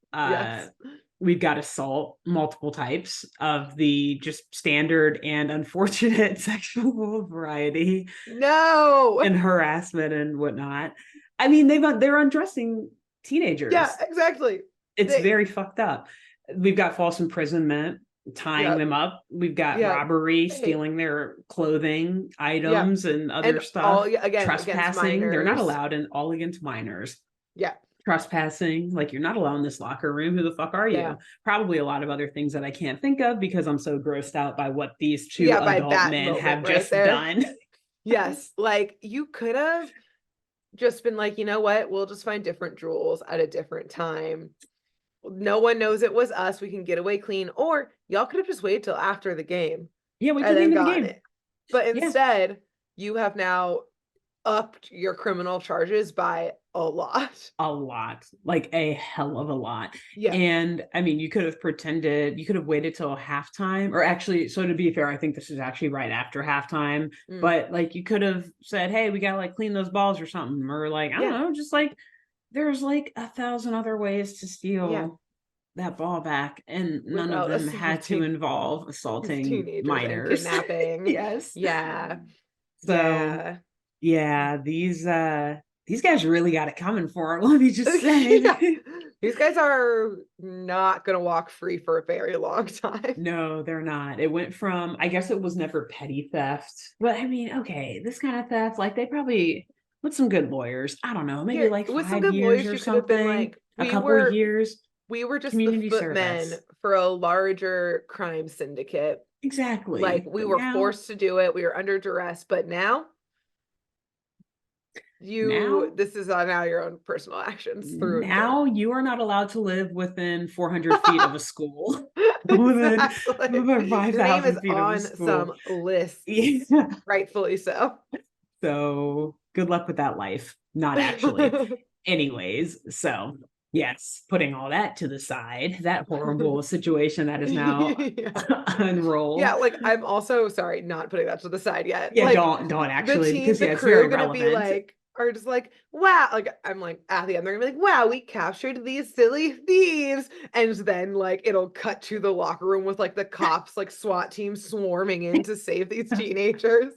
we've got assault, multiple types of the just standard and unfortunate sexual variety. No. And harassment and whatnot. I mean, they're undressing teenagers. Yeah, exactly. It's very fucked up. We've got false imprisonment, tying them up. We've got robbery, stealing their clothing items and other stuff. Trespassing. They're not allowed, and all against minors. Yeah. Trespassing, like you're not allowed in this locker room. Who the fuck are you? Probably a lot of other things that I can't think of because I'm so grossed out by what these 2 adult men have just done. Yes, like you could have just been like, you know what? We'll just find different jewels at a different time. No one knows it was us. We can get away clean. Or y'all could have just waited till after the game. Yeah, we could have the game. But instead, you have now upped your criminal charges by a lot, like a hell of a lot. Yeah. And I mean, you could have waited till halftime, or actually, so to be fair, I think this is actually right after halftime, but like you could have said, hey, we gotta like clean those balls or something, or like I don't know, just like there's like 1,000 other ways to steal that ball back, and none of them had to involve assaulting minors, kidnapping. Yes. Yeah. So these guys really got it coming for them. Let me just say. These guys are not going to walk free for a very long time. No, they're not. It went from, I guess it was never petty theft, but I mean, okay, this kind of theft, like they probably, with some good lawyers, I don't know, maybe like 5 years or something, like a couple of years. We were just community the footmen for a larger crime syndicate. Exactly. Like we were forced to do it. We were under duress, but now this is now your own personal actions through. Now you are not allowed to live within 400 feet of a school. Within 5,000 feet of a school. Some list. Rightfully so. So good luck with that life. Not actually. Anyways, so yes, putting all that to the side, that horrible situation that is now unrolled. Yeah, like I'm also sorry, not putting that to the side yet. Yeah, like, don't actually, because the it's crew very gonna relevant. be like, are just like, wow, like I'm like at the end, they're gonna be like, wow, we captured these silly thieves. And then like it'll cut to the locker room with like the cops, like SWAT team swarming in to save these teenagers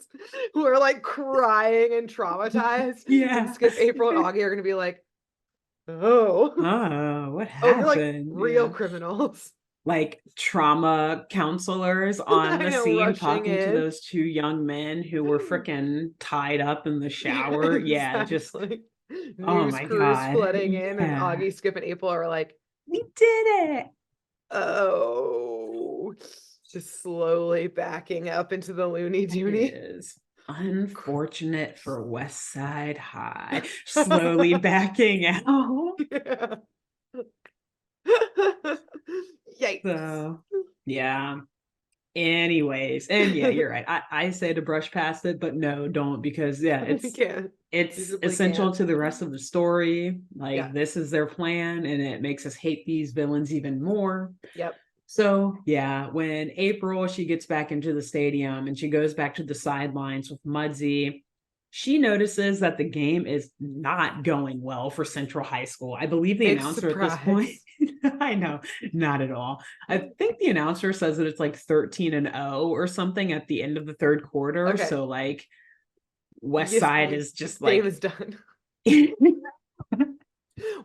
who are like crying and traumatized. And Yeah. Skip, April, and Augie are gonna be like, oh, Oh, what oh, you're like happened? real Yeah. criminals. Like trauma counselors on I the know, scene rushing talking to in. those two young men who were freaking tied up in the shower. Yeah, just Exactly. oh News my crews God. flooding in, and Yeah. Augie, Skip, and April are like, We did it. oh, just slowly backing up into the loony It doony. is unfortunate for West Side High. Slowly backing out. Yeah. Yikes. So yeah. Anyways, and yeah, you're right. I say to brush past it, but no, don't, because yeah, You can't. You it's simply essential can't. to the rest of the story. Like Yeah. this is their plan, and it makes us hate these villains even more. Yep. So yeah, when April she gets back into the stadium and she goes back to the sidelines with Mudsie, she notices that the game is not going well for Central High School. I believe the Big announcer at this point, surprise. I know, not at all. I think the announcer says that it's like 13-0 or something at the end of the third quarter. Okay. So like West Yes, Side is just game like is done.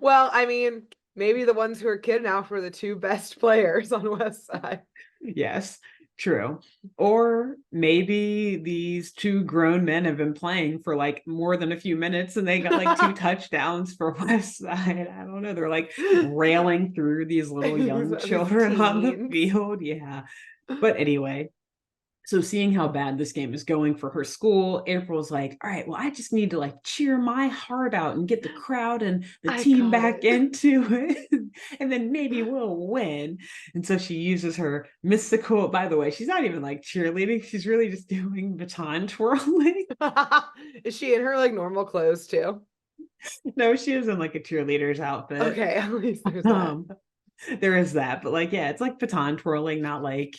Well, I mean, maybe the ones who are kidnapped were the two best players on West Side. yes, true. Or maybe these two grown men have been playing for like more than a few minutes and they got like two touchdowns for West Side. I don't know. They're like railing through these little young These children on the teens. field. Yeah. But anyway, so seeing how bad this game is going for her school, April's like, all right, well, I just need to like cheer my heart out and get the crowd and the I team got back it. into it. And then maybe we'll win. And so she uses her mystical, by the way, she's not even like cheerleading. She's really just doing baton twirling. Is she in her like normal clothes too? No, she is in like a cheerleader's outfit. Okay, at least there's that. There is that, but like, yeah, it's like baton twirling, not like,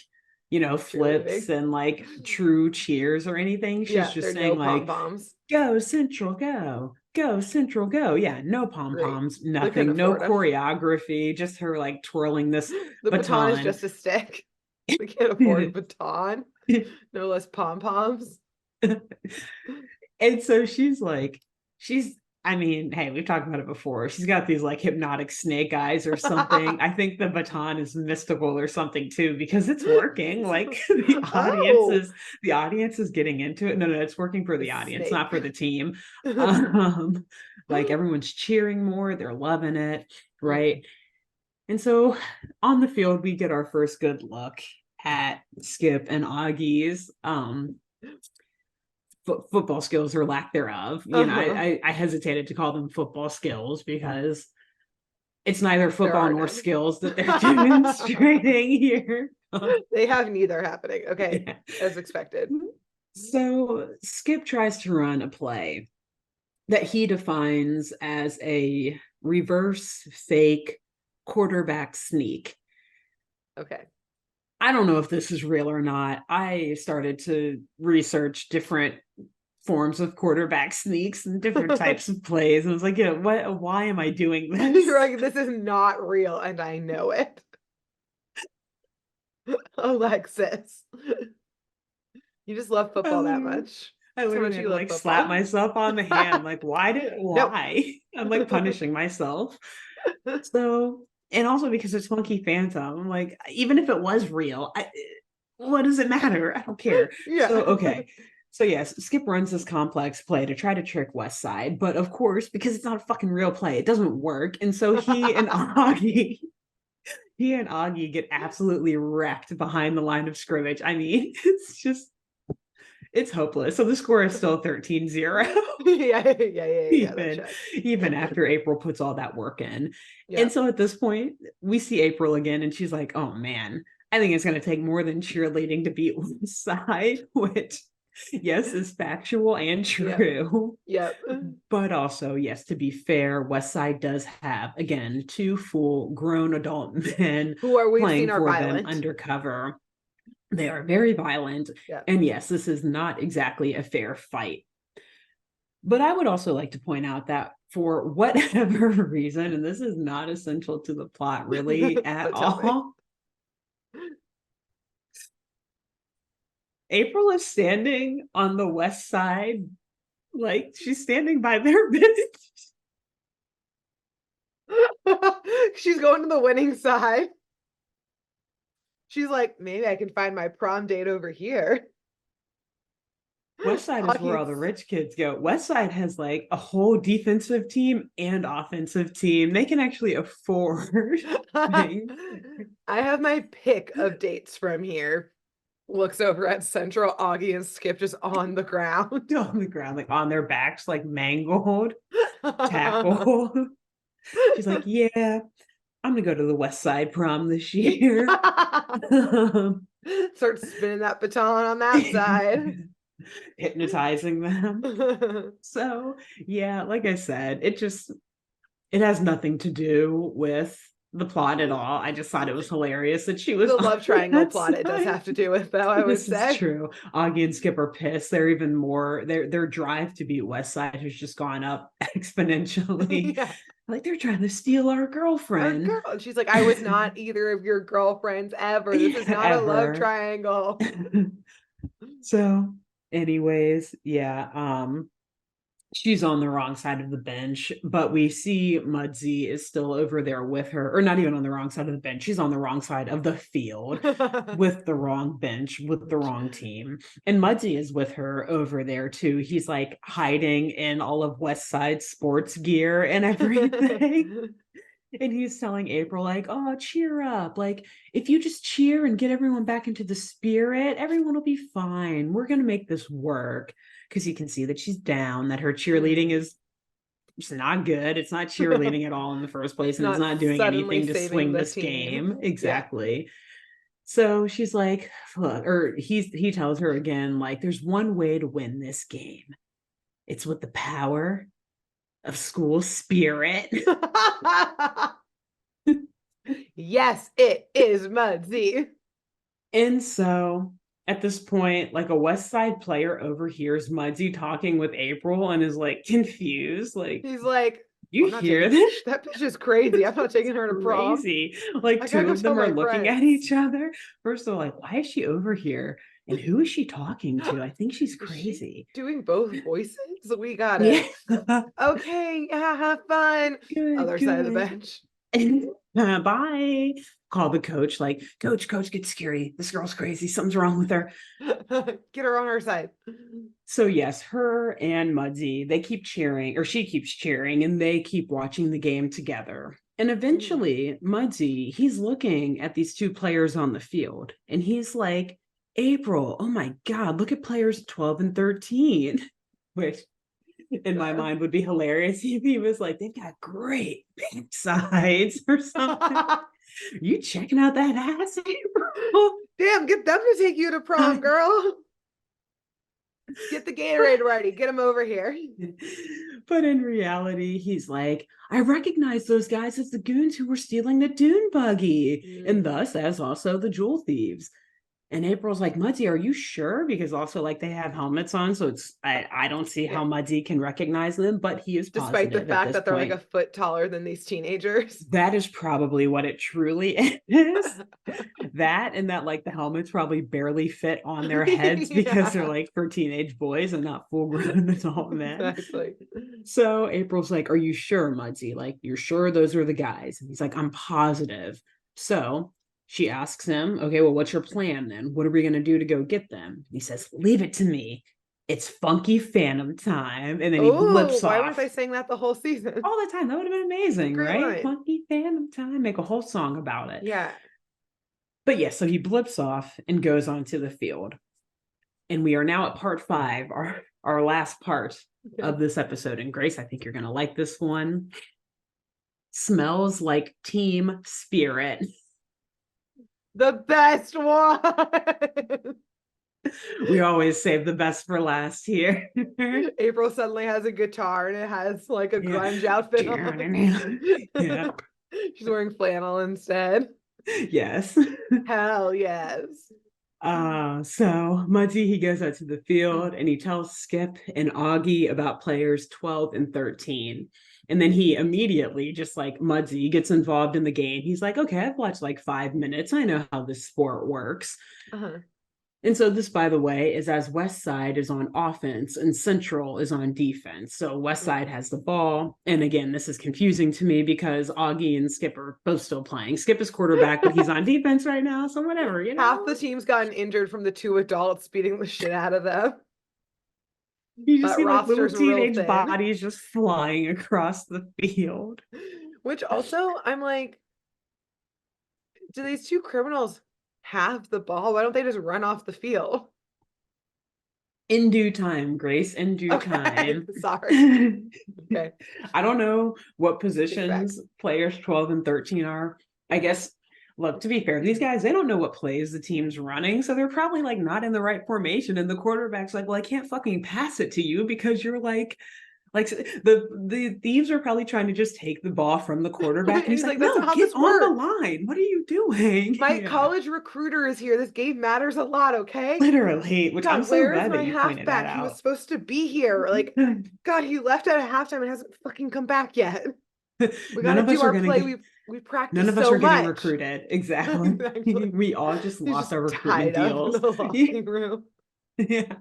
flips Cheerleading. and like true cheers or anything. She's Yeah, just there are no saying pom like, poms. go Central, go Central, go. Yeah, no pom Great. poms, They couldn't nothing, no afford them. choreography, just her like twirling this The baton is baton. just a stick. We can't afford baton. No less pom poms. And so I mean, hey, we've talked about it before. She's got these like hypnotic snake eyes or something. I think the baton is mystical or something too, because it's working. Like Oh, the audience is getting into it. No, it's working for the the audience, snake. not for the team. Um, like everyone's cheering more, they're loving it, right? And so on the field, we get our first good look at Skip and Augie's football skills or lack thereof. Uh-huh. I hesitated to call them football skills because it's neither There football are nor none. skills that they're demonstrating here. They have neither happening. Okay, Yeah. as expected. So Skip tries to run a play that he defines as a reverse fake quarterback sneak. Okay. I don't know if this is real or not. I started to research different forms of quarterback sneaks and different types of plays. And I was like, why am I doing this? You're like, this is not real, and I know it. Alexis. You just love I football that literally, much. I That's how literally much had you to love like slap football. myself on the hand. Like, Nope. why? I'm like punishing myself. So, and also because it's Funky Phantom, I'm like, even if it was real, what does it matter? I don't care. So, Yeah. okay. So, yes, Skip runs this complex play to try to trick West Side. But of course, because it's not a fucking real play, it doesn't work. And so he and Augie get absolutely wrecked behind the line of scrimmage. I mean, it's hopeless. So the score is still 13-0. Yeah. That even checks. even after April puts all that work in. Yeah. And so at this point, we see April again, and she's like, "Oh man, I think it's going to take more than cheerleading to beat one side," which yes is factual and true. Yep. But also, yes, to be fair, West Side does have again two full grown adult men Who are we've seen playing are for them violent. undercover. They are very violent. Yeah. And yes, this is not exactly a fair fight. But I would also like to point out that for whatever reason, and this is not essential to the plot really at all, April is standing on the west side, like she's standing by their bench. She's going to the winning side. She's like, maybe I can find my prom date over here. West Side is where all the rich kids go. West Side has like a whole defensive team and offensive team. They can actually afford things. I have my pick of dates from here. Looks over at Central, Augie and Skip just on the ground. On the ground, like on their backs, like mangled, tackled. She's like, yeah, I'm gonna go to the West Side prom this year. Start spinning that baton on that side. Hypnotizing them. So yeah, like I said, it has nothing to do with the plot at all. I just thought it was hilarious that she was the love triangle plot. It does have to do with, though. I would say is true. Augie and Skip are pissed. They're even more. Their drive to beat West Side has just gone up exponentially. Yeah. Like they're trying to steal our girlfriend. Our girl. And she's like, I was not either of your girlfriends ever. This is not a love triangle. So, anyways, yeah. She's on the wrong side of the bench, but we see Mudsie is still over there with her, or not even on the wrong side of the bench. She's on the wrong side of the field with the wrong bench, with the wrong team. And Mudsie is with her over there too. He's like hiding in all of West Side sports gear and everything. And he's telling April, like, oh, cheer up. Like, if you just cheer and get everyone back into the spirit, everyone will be fine. We're going to make this work. Because you can see that she's down, that her cheerleading is just not good. It's not cheerleading at all in the first place. And it's not doing anything to swing this game. Exactly. Yeah. So she's like, look, or he tells her again, like, there's one way to win this game. It's with the power of school spirit. Yes, it is Mudsie. And so at this point, like a West Side player overhears Mudsie talking with April and is like confused. Like he's like, you hear this? That bitch is crazy. I'm not taking her to prom. Crazy. Like two of them are looking at each other. First, they're like, why is she over here? And who is she talking to? I think she's crazy. Doing both voices? We got it. Yeah. Okay, yeah, have fun. Good, other side of the bench. Bye. Call the coach, like, coach, get scary. This girl's crazy. Something's wrong with her. Get her on her side. So yes, her and Mudsie, they keep cheering, or she keeps cheering, and they keep watching the game together. And eventually, Mudsie, he's looking at these two players on the field, and he's like, April, oh my God, look at players 12 and 13, which in my mind would be hilarious if he was like, they've got great big sides or something. You checking out that ass, April? Damn, get them to take you to prom, girl. Get the Gatorade ready. Get him over here. But in reality, he's like, I recognize those guys as the goons who were stealing the dune buggy, and thus as also the jewel thieves. And April's like, Mudsie, are you sure? Because also, like, they have helmets on, so it's I don't see how Mudsie can recognize them, but he is positive. Despite the fact that they're like a foot taller than these teenagers. That is probably what it truly is. That and that, like, the helmets probably barely fit on their heads because they're like for teenage boys and not full-grown adult men. Exactly. So April's like, are you sure, Mudsie? Like, you're sure those are the guys? And he's like, I'm positive. So she asks him, okay, well, what's your plan then? What are we going to do to go get them? He says, leave it to me. It's funky Phantom time. And then he blips off. Why weren't they saying that the whole season? All the time. That would have been amazing, right? Line. Funky Phantom time. Make a whole song about it. Yeah. But yeah, so he blips off and goes onto the field. And we are now at part 5, our last part of this episode. And Grace, I think you're going to like this one. Smells like team spirit. The best one. We always save the best for last here. April suddenly has a guitar and it has like a grunge outfit on. Yeah. She's wearing flannel instead. Yes. Hell yes. So Muddy, he goes out to the field and he tells Skip and Augie about players 12 and 13. And then he immediately, just like Muddy, gets involved in the game. He's like, okay, I've watched like 5 minutes. I know how this sport works. Uh-huh. And so this, by the way, is as West Side is on offense and Central is on defense. So West Side has the ball. And again, this is confusing to me because Augie and Skip are both still playing. Skip is quarterback, but he's on defense right now. So whatever, you know. Half the team's gotten injured from the two adults beating the shit out of them. You just see like little teenage bodies just flying across the field. Which also, I'm like, do these two criminals have the ball? Why don't they just run off the field? In due time, Grace, in due time. Sorry. Okay. I don't know what positions players 12 and 13 are. I guess, look, to be fair, these guys, they don't know what plays the team's running. So they're probably like not in the right formation. And the quarterback's like, well, I can't fucking pass it to you because you're like the thieves are probably trying to just take the ball from the quarterback. And he's like, no, get on the line. What are you doing? My college recruiter is here. This game matters a lot, okay? Literally, which God, I'm so glad that you pointed that out. He was supposed to be here. Like, God, he left at halftime and hasn't fucking come back yet. We gotta do our play. We practiced. None of us are getting recruited. Exactly. We all just lost our recruitment deals. Yeah.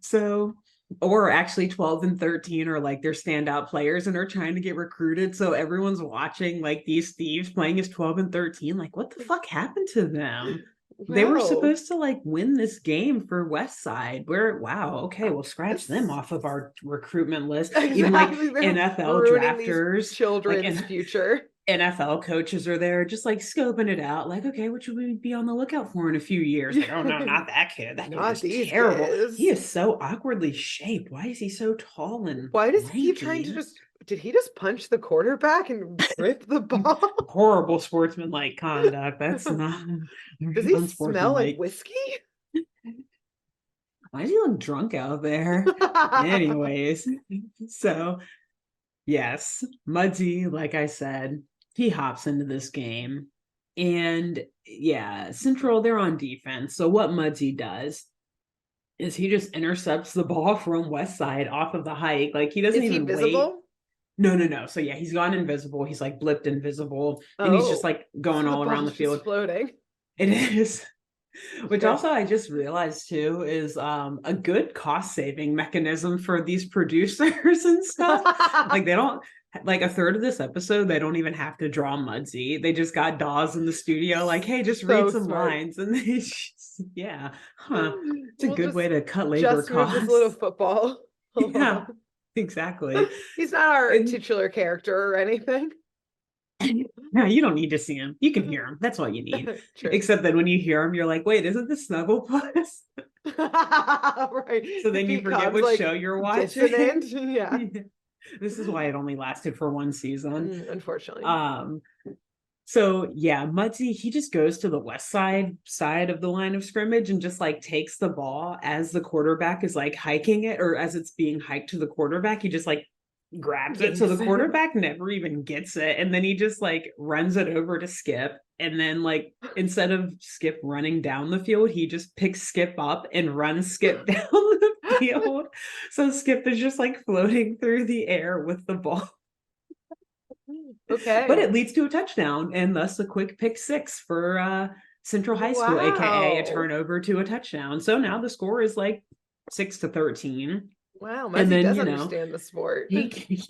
So, or actually 12 and 13 are like their standout players and are trying to get recruited. So everyone's watching like these thieves playing as 12 and 13. Like, what the fuck happened to them? Wow. They were supposed to like win this game for West Side. Okay, we'll scratch them off of our recruitment list. Exactly. Even like NFL drafters, children's future. NFL coaches are there just like scoping it out. Like, okay, what should we be on the lookout for in a few years? Like, oh no, not that kid. That kid is terrible. Kids. He is so awkwardly shaped. Why is he so tall and why does he keep trying to did he just punch the quarterback and rip the ball? Horrible sportsmanlike conduct. That's not. Does he smell like whiskey? Why does he look drunk out there? Anyways, so yes, Muddy, like I said, he hops into this game. And yeah, Central, they're on defense. So what Muddy does is he just intercepts the ball from West Side off of the hike. Like he doesn't even wait. No. So yeah, he's gone invisible. He's like blipped invisible. And he's just like going all around the field. Floating. It is. Which also I just realized too is a good cost saving mechanism for these producers and stuff. Like they don't like a third of this episode, they don't even have to draw Muddy. They just got Dawes in the studio, like, hey, just read some lines, and they just, it's a good way to cut labor costs. This little football. Yeah, exactly. He's not our titular character or anything. No, you don't need to see him. You can hear him. That's all you need. Except that when you hear him, you're like, wait, isn't this Snugglepuss? Right. So then you forget what show you're watching. Yeah. This is why it only lasted for one season. Unfortunately. So yeah, Muddy, he just goes to the West side of the line of scrimmage and just like takes the ball as the quarterback is like hiking it, or as it's being hiked to the quarterback. He just like grabs it, so the quarterback never even gets it, and then he just like runs it over to Skip, and then like instead of Skip running down the field, he just picks Skip up and runs Skip down the field. So Skip is just like floating through the air with the ball. Okay, but it leads to a touchdown and thus a quick pick six for Central High School, aka a turnover to a touchdown. So now the score is like 6-13. Wow, Muddy does understand the sport. He's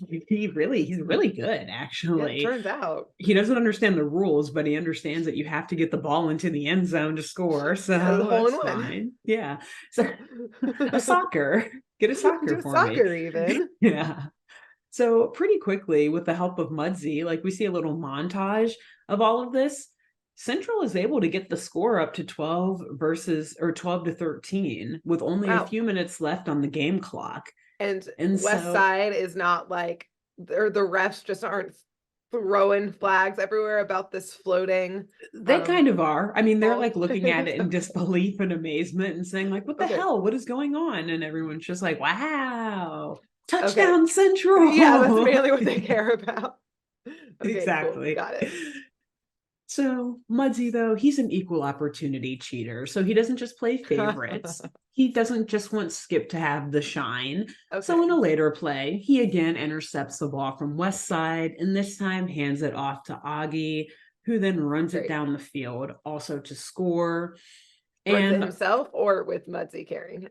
really good, actually. Yeah, it turns out. He doesn't understand the rules, but he understands that you have to get the ball into the end zone to score. So that's fine. Yeah. So a soccer. Get a soccer for me. Soccer even. Yeah. So pretty quickly, with the help of Muddy, like we see a little montage of all of this. Central is able to get the score up to 12-13 with only a few minutes left on the game clock. And West Side is not like, or the refs just aren't throwing flags everywhere about this floating. They kind of are. I mean, they're like looking at it in disbelief and amazement and saying like, what the hell? What is going on? And everyone's just like, wow, touchdown Central. Yeah, that's mainly what they care about. Exactly. Cool. Got it. So Mudsie, though, he's an equal opportunity cheater. So he doesn't just play favorites. He doesn't just want Skip to have the shine. Okay. So in a later play, he again intercepts the ball from West Side, and this time hands it off to Augie, who then runs it down the field, also to score. Runs it himself or with Mudsie carrying him?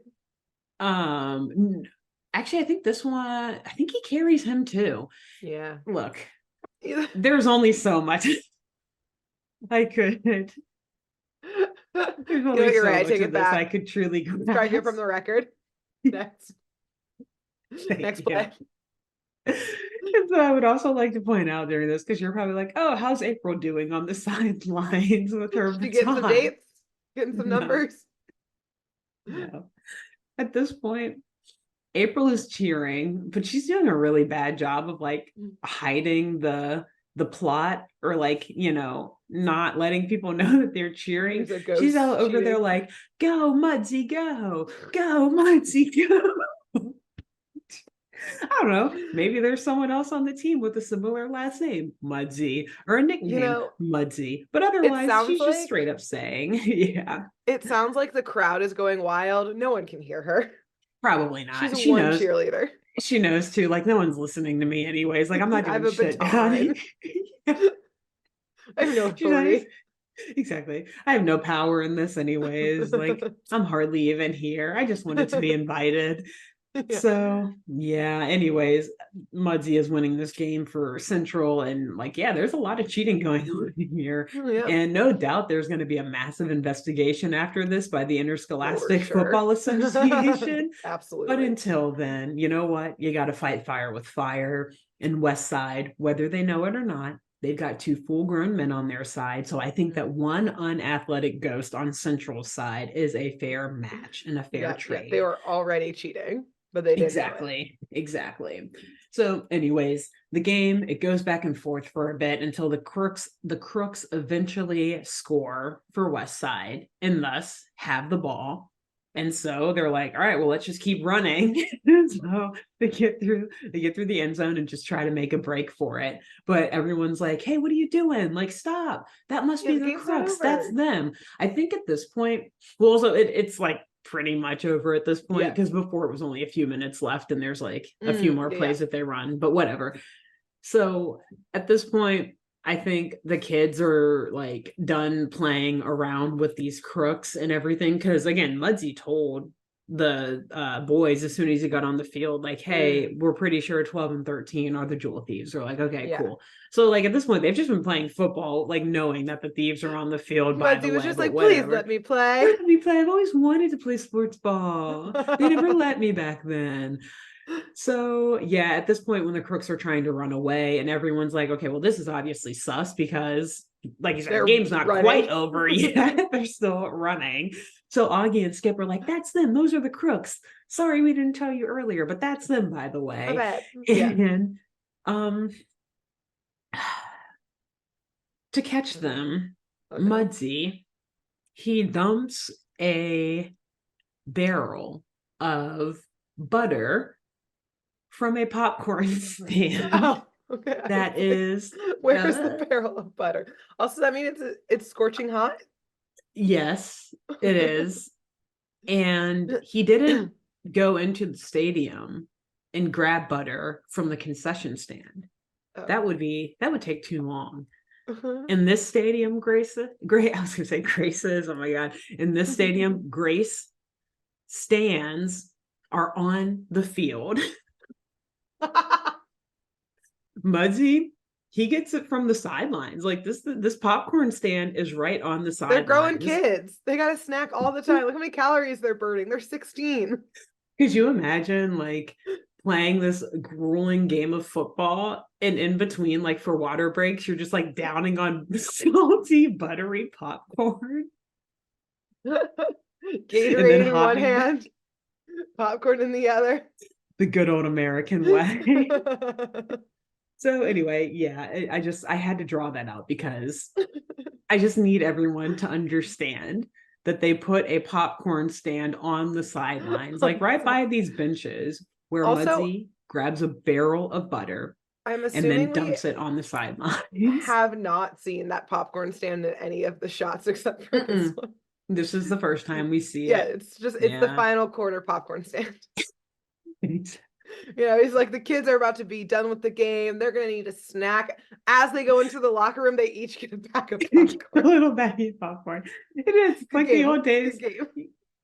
Actually, I think this one, I think he carries him too. Yeah. Look, there's only so much I could. There's only you're so right. much Take of it this back. I could truly strike it from the record. Next. Next play. And so I would also like to point out during this, because you're probably like, oh, how's April doing on the sidelines with her baton? Getting some dates, getting some numbers. No. At this point, April is cheering, but she's doing a really bad job of like hiding the plot, or like, you know, not letting people know that they're cheering. She's all over there like, go Mudsie, go Mudsie, go. I don't know. Maybe there's someone else on the team with a similar last name, Mudsie, or a nickname, Mudsie. But otherwise, she's just straight up saying, yeah. It sounds like the crowd is going wild. No one can hear her. Probably not. She's a one cheerleader. She knows too. Like, no one's listening to me anyways. Like, I'm not doing shit down. I have no authority. Exactly. I have no power in this anyways. Like, I'm hardly even here. I just wanted to be invited. Yeah. So yeah, anyways, Mudsie is winning this game for Central, and like, yeah, there's a lot of cheating going on here. Yeah. And no doubt there's going to be a massive investigation after this by the Interscholastic Football Association. Absolutely. But until then, you know what? You got to fight fire with fire. And West Side, whether they know it or not, they've got 2 full-grown men on their side. So I think that one unathletic ghost on Central's side is a fair match and a fair trade. Yeah. They were already cheating. But they didn't. Exactly. So anyways, the game, it goes back and forth for a bit until the crooks eventually score for West Side and thus have the ball. And so they're like, all right, well, let's just keep running. So they get through the end zone and just try to make a break for it. But everyone's like, hey, what are you doing? Like, stop. That must be the crooks. That's them. I think at this point, well, also it's like pretty much over at this point, because before it was only a few minutes left and there's like a few more plays that they run, but whatever. So at this point, I think the kids are like done playing around with these crooks and everything, because again, Mudsie told the boys as soon as he got on the field, like, hey, we're pretty sure 12 and 13 are the jewel thieves. They're like, okay, cool. So like at this point, they've just been playing football, like knowing that the thieves are on the field. Mudsie was just like, please let me play. Let me play. I've always wanted to play sports ball. They never let me back then. So yeah, at this point when the crooks are trying to run away and everyone's like, okay, well, this is obviously sus, because like you said, the game's not quite over yet. They're still running. So Augie and Skip are like, that's them. Those are the crooks. Sorry, we didn't tell you earlier, but that's them, by the way. And to catch them, Mudsie, he dumps a barrel of butter from a popcorn stand. That is, where's the barrel of butter? Also, that means it's scorching hot? Yes, it is. And he didn't go into the stadium and grab butter from the concession stand. That would take too long. In this stadium, Grace's, oh my God. In this stadium, Grace stands are on the field. Mudsie, he gets it from the sidelines. Like this popcorn stand is right on the sidelines. They're growing kids. They got to snack all the time. Look how many calories they're burning. They're 16. Could you imagine like playing this grueling game of football and in between, like for water breaks, you're just like downing on salty, buttery popcorn? Gatorade in one hand, popcorn in the other. The good old American way. So anyway, yeah, I had to draw that out because I just need everyone to understand that they put a popcorn stand on the sidelines, like right by these benches where Mudsie grabs a barrel of butter I'm and then assuming we dumps it on the sidelines. have not seen that popcorn stand in any of the shots except for this one. This is the first time we see Yeah, it. it's the final corner popcorn stand. It's- He's like, the kids are about to be done with the game. They're gonna need a snack. As they go into the locker room, they each get a pack of popcorn. a little baggie of popcorn. It is like the old days.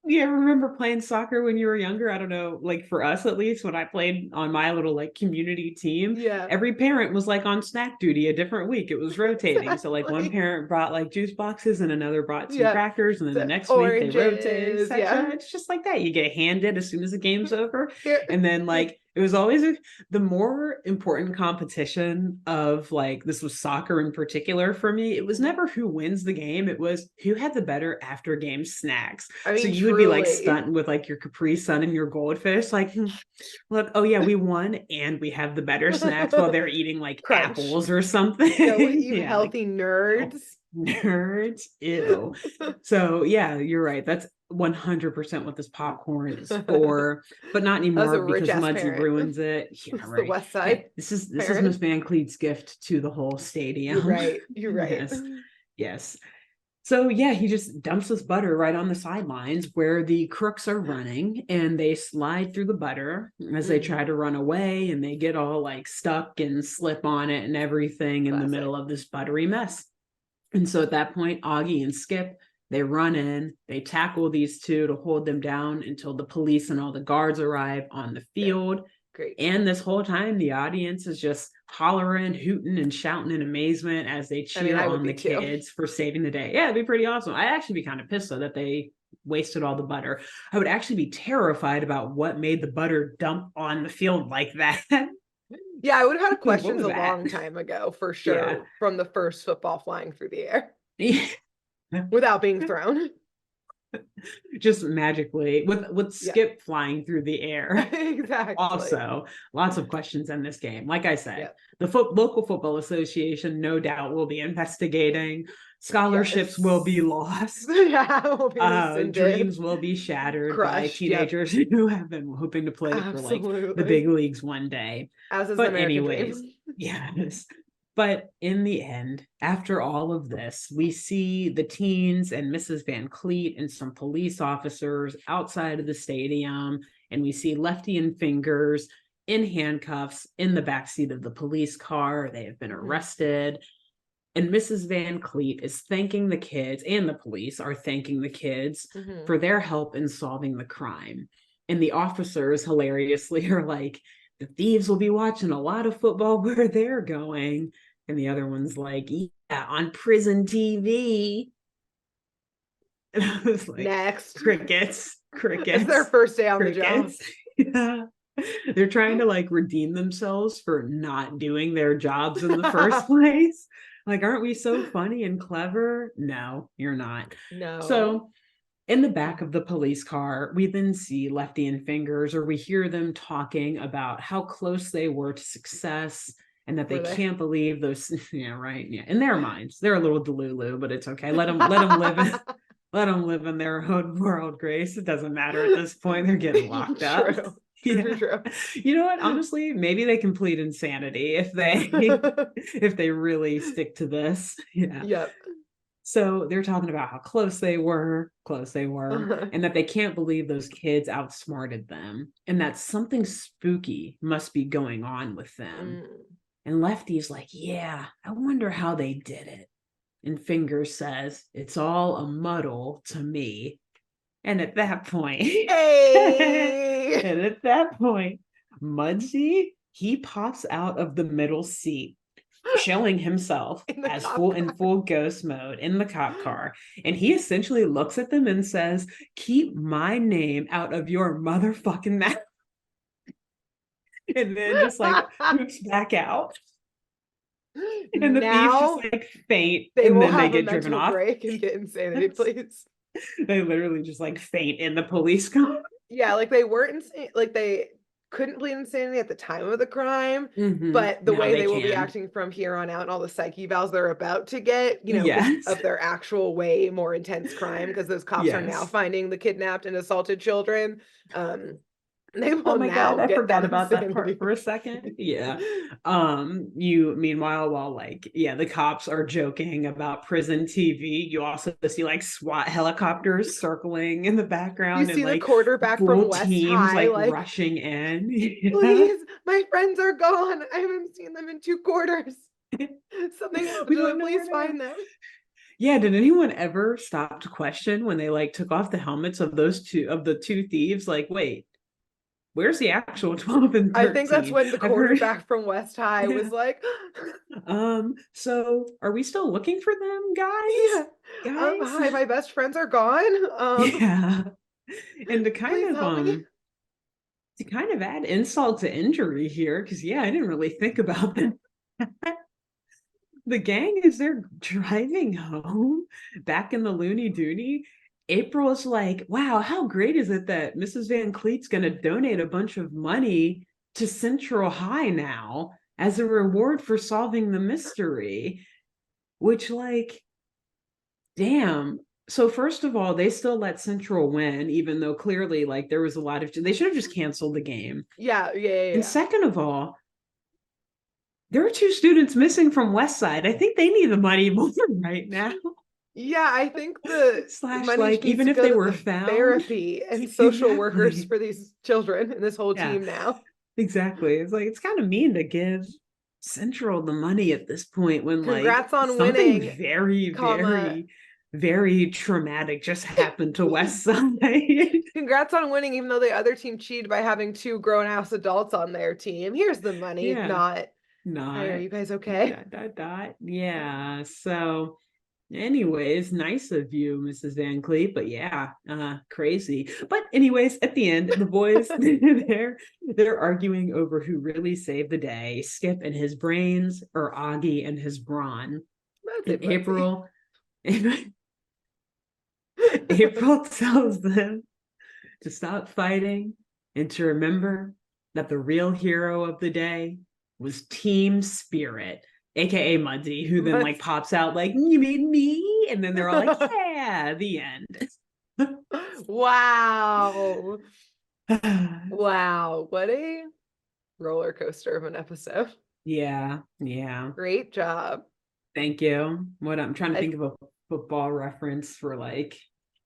You ever remember playing soccer when you were younger? I don't know, like for us at least, when I played on my little like community team, every parent was like on snack duty a different week. It was rotating. Exactly. So like one parent brought like juice boxes and another brought some crackers, and then the next week they rotate, etc. It's just like that. You get handed as soon as the game's over. And then like it was always the more important competition of like, this was soccer in particular for me. It was never who wins the game. It was who had the better after game snacks. I mean, so you would be like stunting with like your Capri Sun and your goldfish. Like, look, oh yeah, we won and we have the better snacks while they're eating like apples or something. You healthy nerds. Nerds. Ew. So yeah, you're right. That's 100% what this popcorn is for, but not anymore because Muddsy ruins it. Yeah, right. The West Side. Hey, this is Miss Van Cleet's gift to the whole stadium. You're right. Yes. So yeah, he just dumps this butter right on the sidelines where the crooks are running, and they slide through the butter as they try to run away, and they get all like stuck and slip on it and everything in the middle of this buttery mess. And so at that point, Augie and Skip, they run in, they tackle these two to hold them down until the police and all the guards arrive on the field. Great. And this whole time, the audience is just hollering, hooting, and shouting in amazement as they cheer on the kids for saving the day. Yeah, it'd be pretty awesome. I'd actually be kind of pissed though that they wasted all the butter. I would actually be terrified about what made the butter dump on the field like that. Yeah, I would have had questions a long time ago, for sure, from the first football flying through the air. Without being thrown. Just magically with Skip flying through the air. Exactly. Also, lots of questions in this game. Like I said, the local football association no doubt will be investigating. Scholarships will be lost. Will be dreams will be shattered by teenagers who have been hoping to play for like the big leagues one day. As is the American dream. Yes. But in the end, after all of this, we see the teens and Mrs. Van Cleet and some police officers outside of the stadium, and we see Lefty and Fingers in handcuffs in the backseat of the police car. They have been arrested. And Mrs. Van Cleet is thanking the kids, and the police are thanking the kids for their help in solving the crime. And the officers hilariously are like, the thieves will be watching a lot of football where they're going. And the other one's like, yeah, on prison TV. And I was like, next. Crickets. It's their first day on the job. Yeah. They're trying to like redeem themselves for not doing their jobs in the first place. Like, aren't we so funny and clever? No, you're not. No. So in the back of the police car, we then see Lefty and Fingers, or we hear them talking about how close they were to success and that they can't believe those. Yeah, right. Yeah. In their minds, they're a little delulu, but it's okay. Let them live in their own world, Grace. It doesn't matter at this point. They're getting locked up. True. You know what? Honestly, maybe they complete insanity if they really stick to this. Yeah. Yep. So they're talking about how close they were, and that they can't believe those kids outsmarted them, and that something spooky must be going on with them. And Lefty's like, yeah, I wonder how they did it. And Fingers says, it's all a muddle to me. And at that point, Muddsy, he pops out of the middle seat, showing himself in full ghost mode in the cop car. And he essentially looks at them and says, keep my name out of your motherfucking mouth. And then just like poops back out. And the thieves just like faint, and then they get driven off. Break and get insanity, please. They literally just like faint in the police car. Yeah, like they weren't insane, like they couldn't plead insanity at the time of the crime, but the way they will be acting from here on out, and all the psyche evals they're about to get, of their actual way more intense crime, because those cops are now finding the kidnapped and assaulted children. They will Oh my God, I forgot that about that insanity. part for a second. Yeah. You meanwhile, while like, yeah, the cops are joking about prison TV, you also see like SWAT helicopters circling in the You background and see the like quarterback from full West teams High, like like, rushing in. Yeah. please, my friends are gone. I haven't seen them in 2 quarters. Something happened We to don't them. know Please where they are. find them. Yeah, did anyone ever stop to question when they like took off the helmets of the two thieves? Like, wait, where's the actual 12 and I think that's 13? when the I've heard. quarterback from West High Yeah. was like, So are we still looking for them, yeah, guys? hi, Guys? my best friends are gone. Yeah. And Please help me. to kind of add insult to injury here, because yeah, I didn't really think about that. The gang, as they're driving home back in the Looney Dooney, April is like, wow, how great is it that Mrs. Van Cleet's going to donate a bunch of money to Central High now as a reward for solving the mystery? Which, like, damn. So, first of all, they still let Central win, even though clearly, like, there was a lot of, they should have just canceled the game. And Yeah. second of all, there are 2 students missing from West Side. I think they need the money more right now. Yeah, I think the Slash, money like, needs even to if go they to were the found. therapy and social workers Exactly. for these children and this whole Yeah, team now. exactly. It's like, it's kind of mean to give Central the money at this point when, like, Congrats on something winning, very, comma. very, very traumatic just happened to West Side. Congrats on winning, even though the other team cheated by having 2 grown-ass adults on their team. Here's the money, Yeah, not, hi, are not you guys okay? Yeah. So, anyways, nice of you, Mrs. Van Cleef, but yeah, crazy. But anyways, at the end, the boys they're arguing over who really saved the day, Skip and his brains or Augie and his brawn. That's And it, Bugsy. April tells them to stop fighting and to remember that the real hero of the day was Team Spirit, aka Muddy, who then like pops out like, you mean me? And then they're all like, yeah, the end. Wow. Wow. What a roller coaster of an episode. Yeah, yeah. Great job. Thank you. What I'm trying to I think of a football reference for like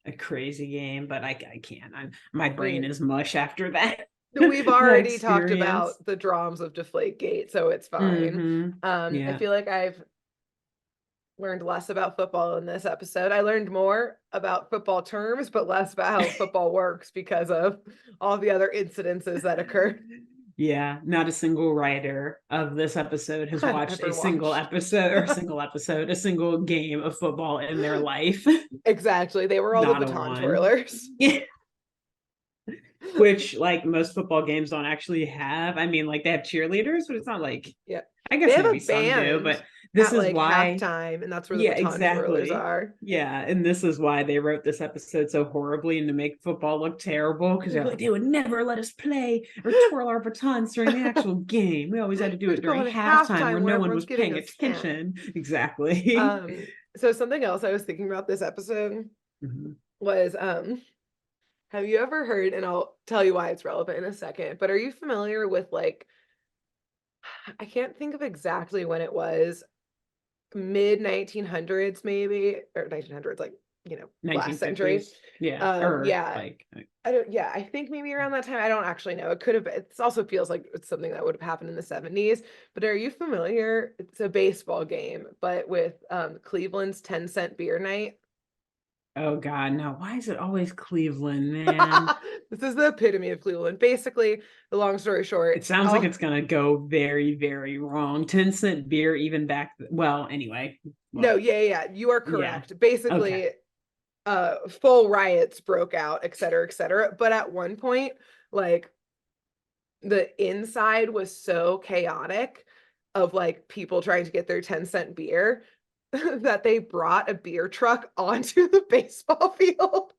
a crazy game, but I can't. My brain mean, is mush after that. we've That already talked experience. about the drums of Deflategate, so it's fine. I Yeah. feel like I've learned less about football in this episode. I learned more about football terms, but less about how football works because of all the other incidences that occurred. Yeah, not a single writer of this episode has watched a Ever watched. a single game of football in their life. Exactly. They were all the Not a baton one. twirlers. Yeah. Which like most football games don't actually have. I mean, like they have cheerleaders, but it's not like, Yeah. I They guess have a maybe some do, band but this at is like why. halftime, and that's where the Yeah, baton twirlers exactly. are. Yeah, and this is why they wrote this episode so horribly and to make football look terrible because they're like, they would never let us play or twirl our batons during the actual game. We always had to do it We'd go during at halftime halftime when where no one everyone's was getting paying a snack. attention. Exactly. So something else I was thinking about this episode Mhm. was have you ever heard, and I'll tell you why it's relevant in a second, but are you familiar with like, I can't think of exactly when it was, mid 1900s maybe, or 1900s, like, last century. 1950s. Yeah. Or Yeah. like I think maybe around that time. I don't actually know. It could have, it also feels like it's something that would have happened in the 70s. But are you familiar? It's a baseball game, but with Cleveland's 10-cent beer night. oh God, no. Why is it always Cleveland, man? This is the epitome of Cleveland. Basically, the long story It short, sounds like it's gonna go very, very wrong. 10-cent beer, even back. Well, anyway. no, Well, yeah, you are yeah. correct. Okay. Basically, full riots broke out, et cetera, et cetera. But at one point, like, the inside was so chaotic of like people trying to get their 10-cent beer that they brought a beer truck onto the baseball field.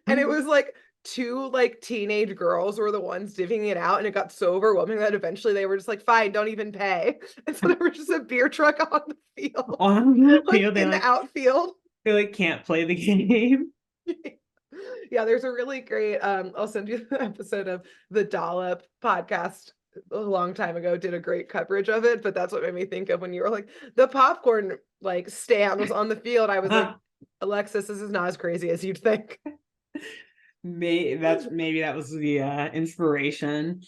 And it was like 2 like teenage girls were the ones divvying it out, and it got so overwhelming that eventually they were just like, fine, don't even pay. And so there was just a beer truck on the field, On the like field, in the outfield. they like can't play the game. Yeah, there's a really great, I'll send you the episode of the Dollop podcast a long time ago, did a great coverage of it, but that's what made me think of when you were like, the popcorn like stand was on the field. I was like, Alexis, this is not as crazy as you'd think. Maybe that was the inspiration.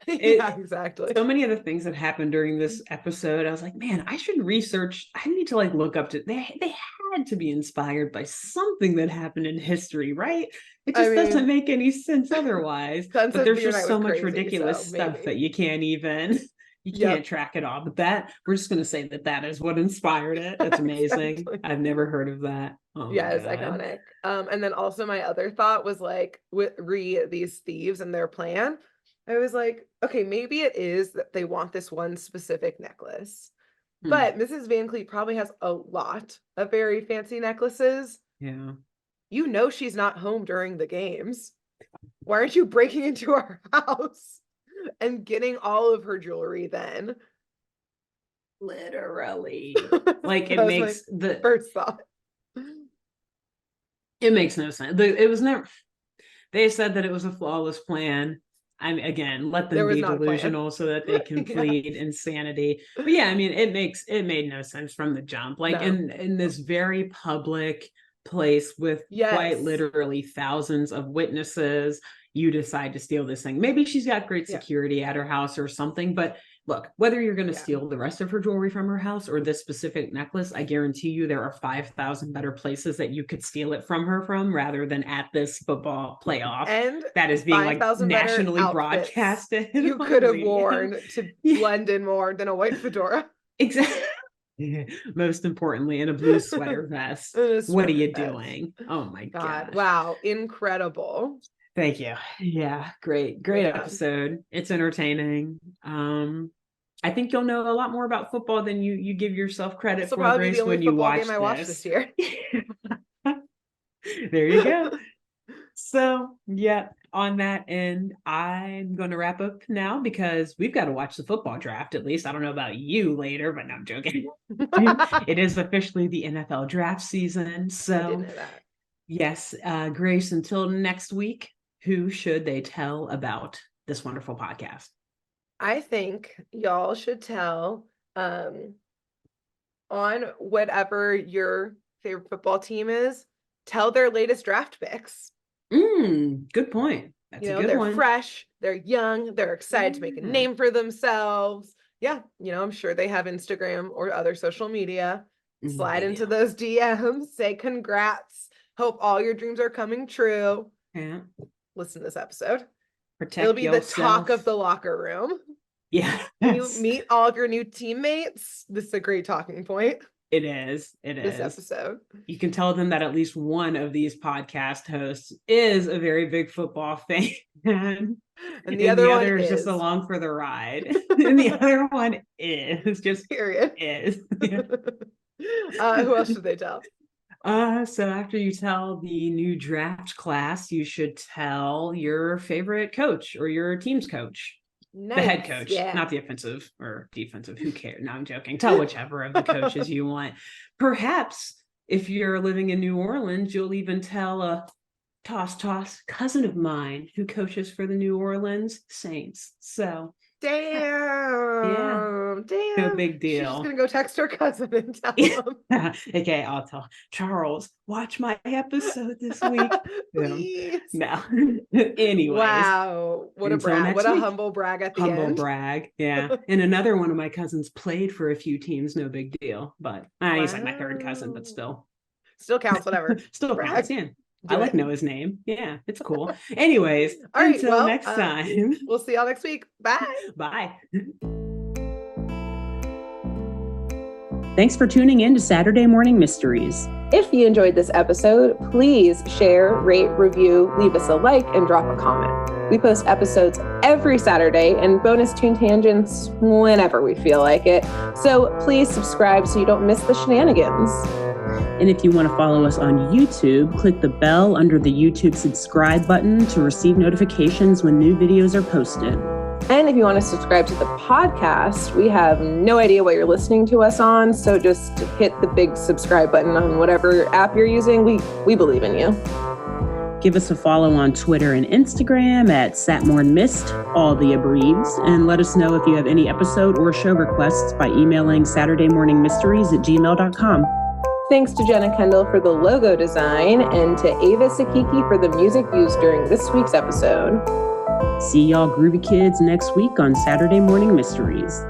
Yeah, exactly. So many of the things that happened during this episode, I was like, man, I should research. I need to like look up to. They had to be inspired by something that happened in history, right? It just doesn't make any sense otherwise. But there's just so much ridiculous stuff that you can't even. You can't track it all, but we're just going to say that is what inspired it. That's amazing. Exactly. I've never heard of that. Oh, yeah, it's iconic. And then also my other thought was like with these thieves and their plan. I was like, okay, maybe it is that they want this one specific necklace, but Mrs. Van Cleef probably has a lot of very fancy necklaces. Yeah. You know, she's not home during the games. Why aren't you breaking into our house and getting all of her jewelry then? Literally. Like it makes the first thought. It makes no sense. It was never, they said that it was a flawless plan. Again, let them be delusional so that they can plead insanity. But yeah, I mean, it made no sense from the jump. Like in this very public place with quite literally thousands of witnesses, you decide to steal this thing. Maybe she's got great security at her house or something, but look, whether you're going to steal the rest of her jewelry from her house or this specific necklace, I guarantee you there are 5,000 better places that you could steal it from her from rather than at this football playoff. And that is being like nationally broadcasted. You could have worn to blend in more than a white fedora. Exactly. Most importantly, in a blue sweater vest. What are you doing? Oh my God. Wow. Incredible. Thank you. Yeah, great episode. It's entertaining. I think you'll know a lot more about football than you give yourself credit for, Grace, when you watch this. I watched this year. There you go. So yeah, on that end, I'm going to wrap up now because we've got to watch the football draft. At least I don't know about you later, but no, I'm joking. It is officially the NFL draft season. So I didn't know that. Yes, Grace, until next week, who should they tell about this wonderful podcast? I think y'all should tell on whatever your favorite football team is, tell their latest draft picks. Good point. That's a good they're one. Fresh, they're young, they're excited to make a name for themselves. Yeah, I'm sure they have Instagram or other social media. Slide into those DMs, say congrats. Hope all your dreams are coming true. Yeah. Listen to this episode. It'll be yourself. The talk of the locker room. Yeah. You meet all of your new teammates. This is a great talking point. It is. This episode. You can tell them that at least one of these podcast hosts is a very big football fan. And the other is just along for the ride. And the other one is just period. Is. Who else should they tell? So after you tell the new draft class, you should tell your favorite coach or your team's coach. Nice. The head coach, not the offensive or defensive. Who cares? No, I'm joking. Tell whichever of the coaches you want. Perhaps if you're living in New Orleans, you'll even tell a toss cousin of mine who coaches for the New Orleans Saints. So damn. No big deal. She's just gonna go text her cousin and tell him. Okay, I'll tell Charles, watch my episode this week. No. Anyways. Wow. What a brag. What a humble brag at the end. Humble brag. Yeah. And another one of my cousins played for a few teams, no big deal. But he's like my third cousin, but still counts, whatever. Still counts, yeah. I like Noah's name. Yeah, it's cool. Anyways, until next time. We'll see y'all next week. Bye. Bye. Thanks for tuning in to Saturday Morning Mysteries. If you enjoyed this episode, please share, rate, review, leave us a like, and drop a comment. We post episodes every Saturday and bonus tune tangents whenever we feel like it. So please subscribe so you don't miss the shenanigans. And if you want to follow us on YouTube, click the bell under the YouTube subscribe button to receive notifications when new videos are posted. And if you want to subscribe to the podcast, we have no idea what you're listening to us on, so just hit the big subscribe button on whatever app you're using. We believe in you. Give us a follow on Twitter and Instagram at SatmornMist, all the abreves, and let us know if you have any episode or show requests by emailing SaturdayMorningMysteries@gmail.com. Thanks to Jenna Kendall for the logo design and to Ava Sakiki for the music used during this week's episode. See y'all groovy kids next week on Saturday Morning Mysteries.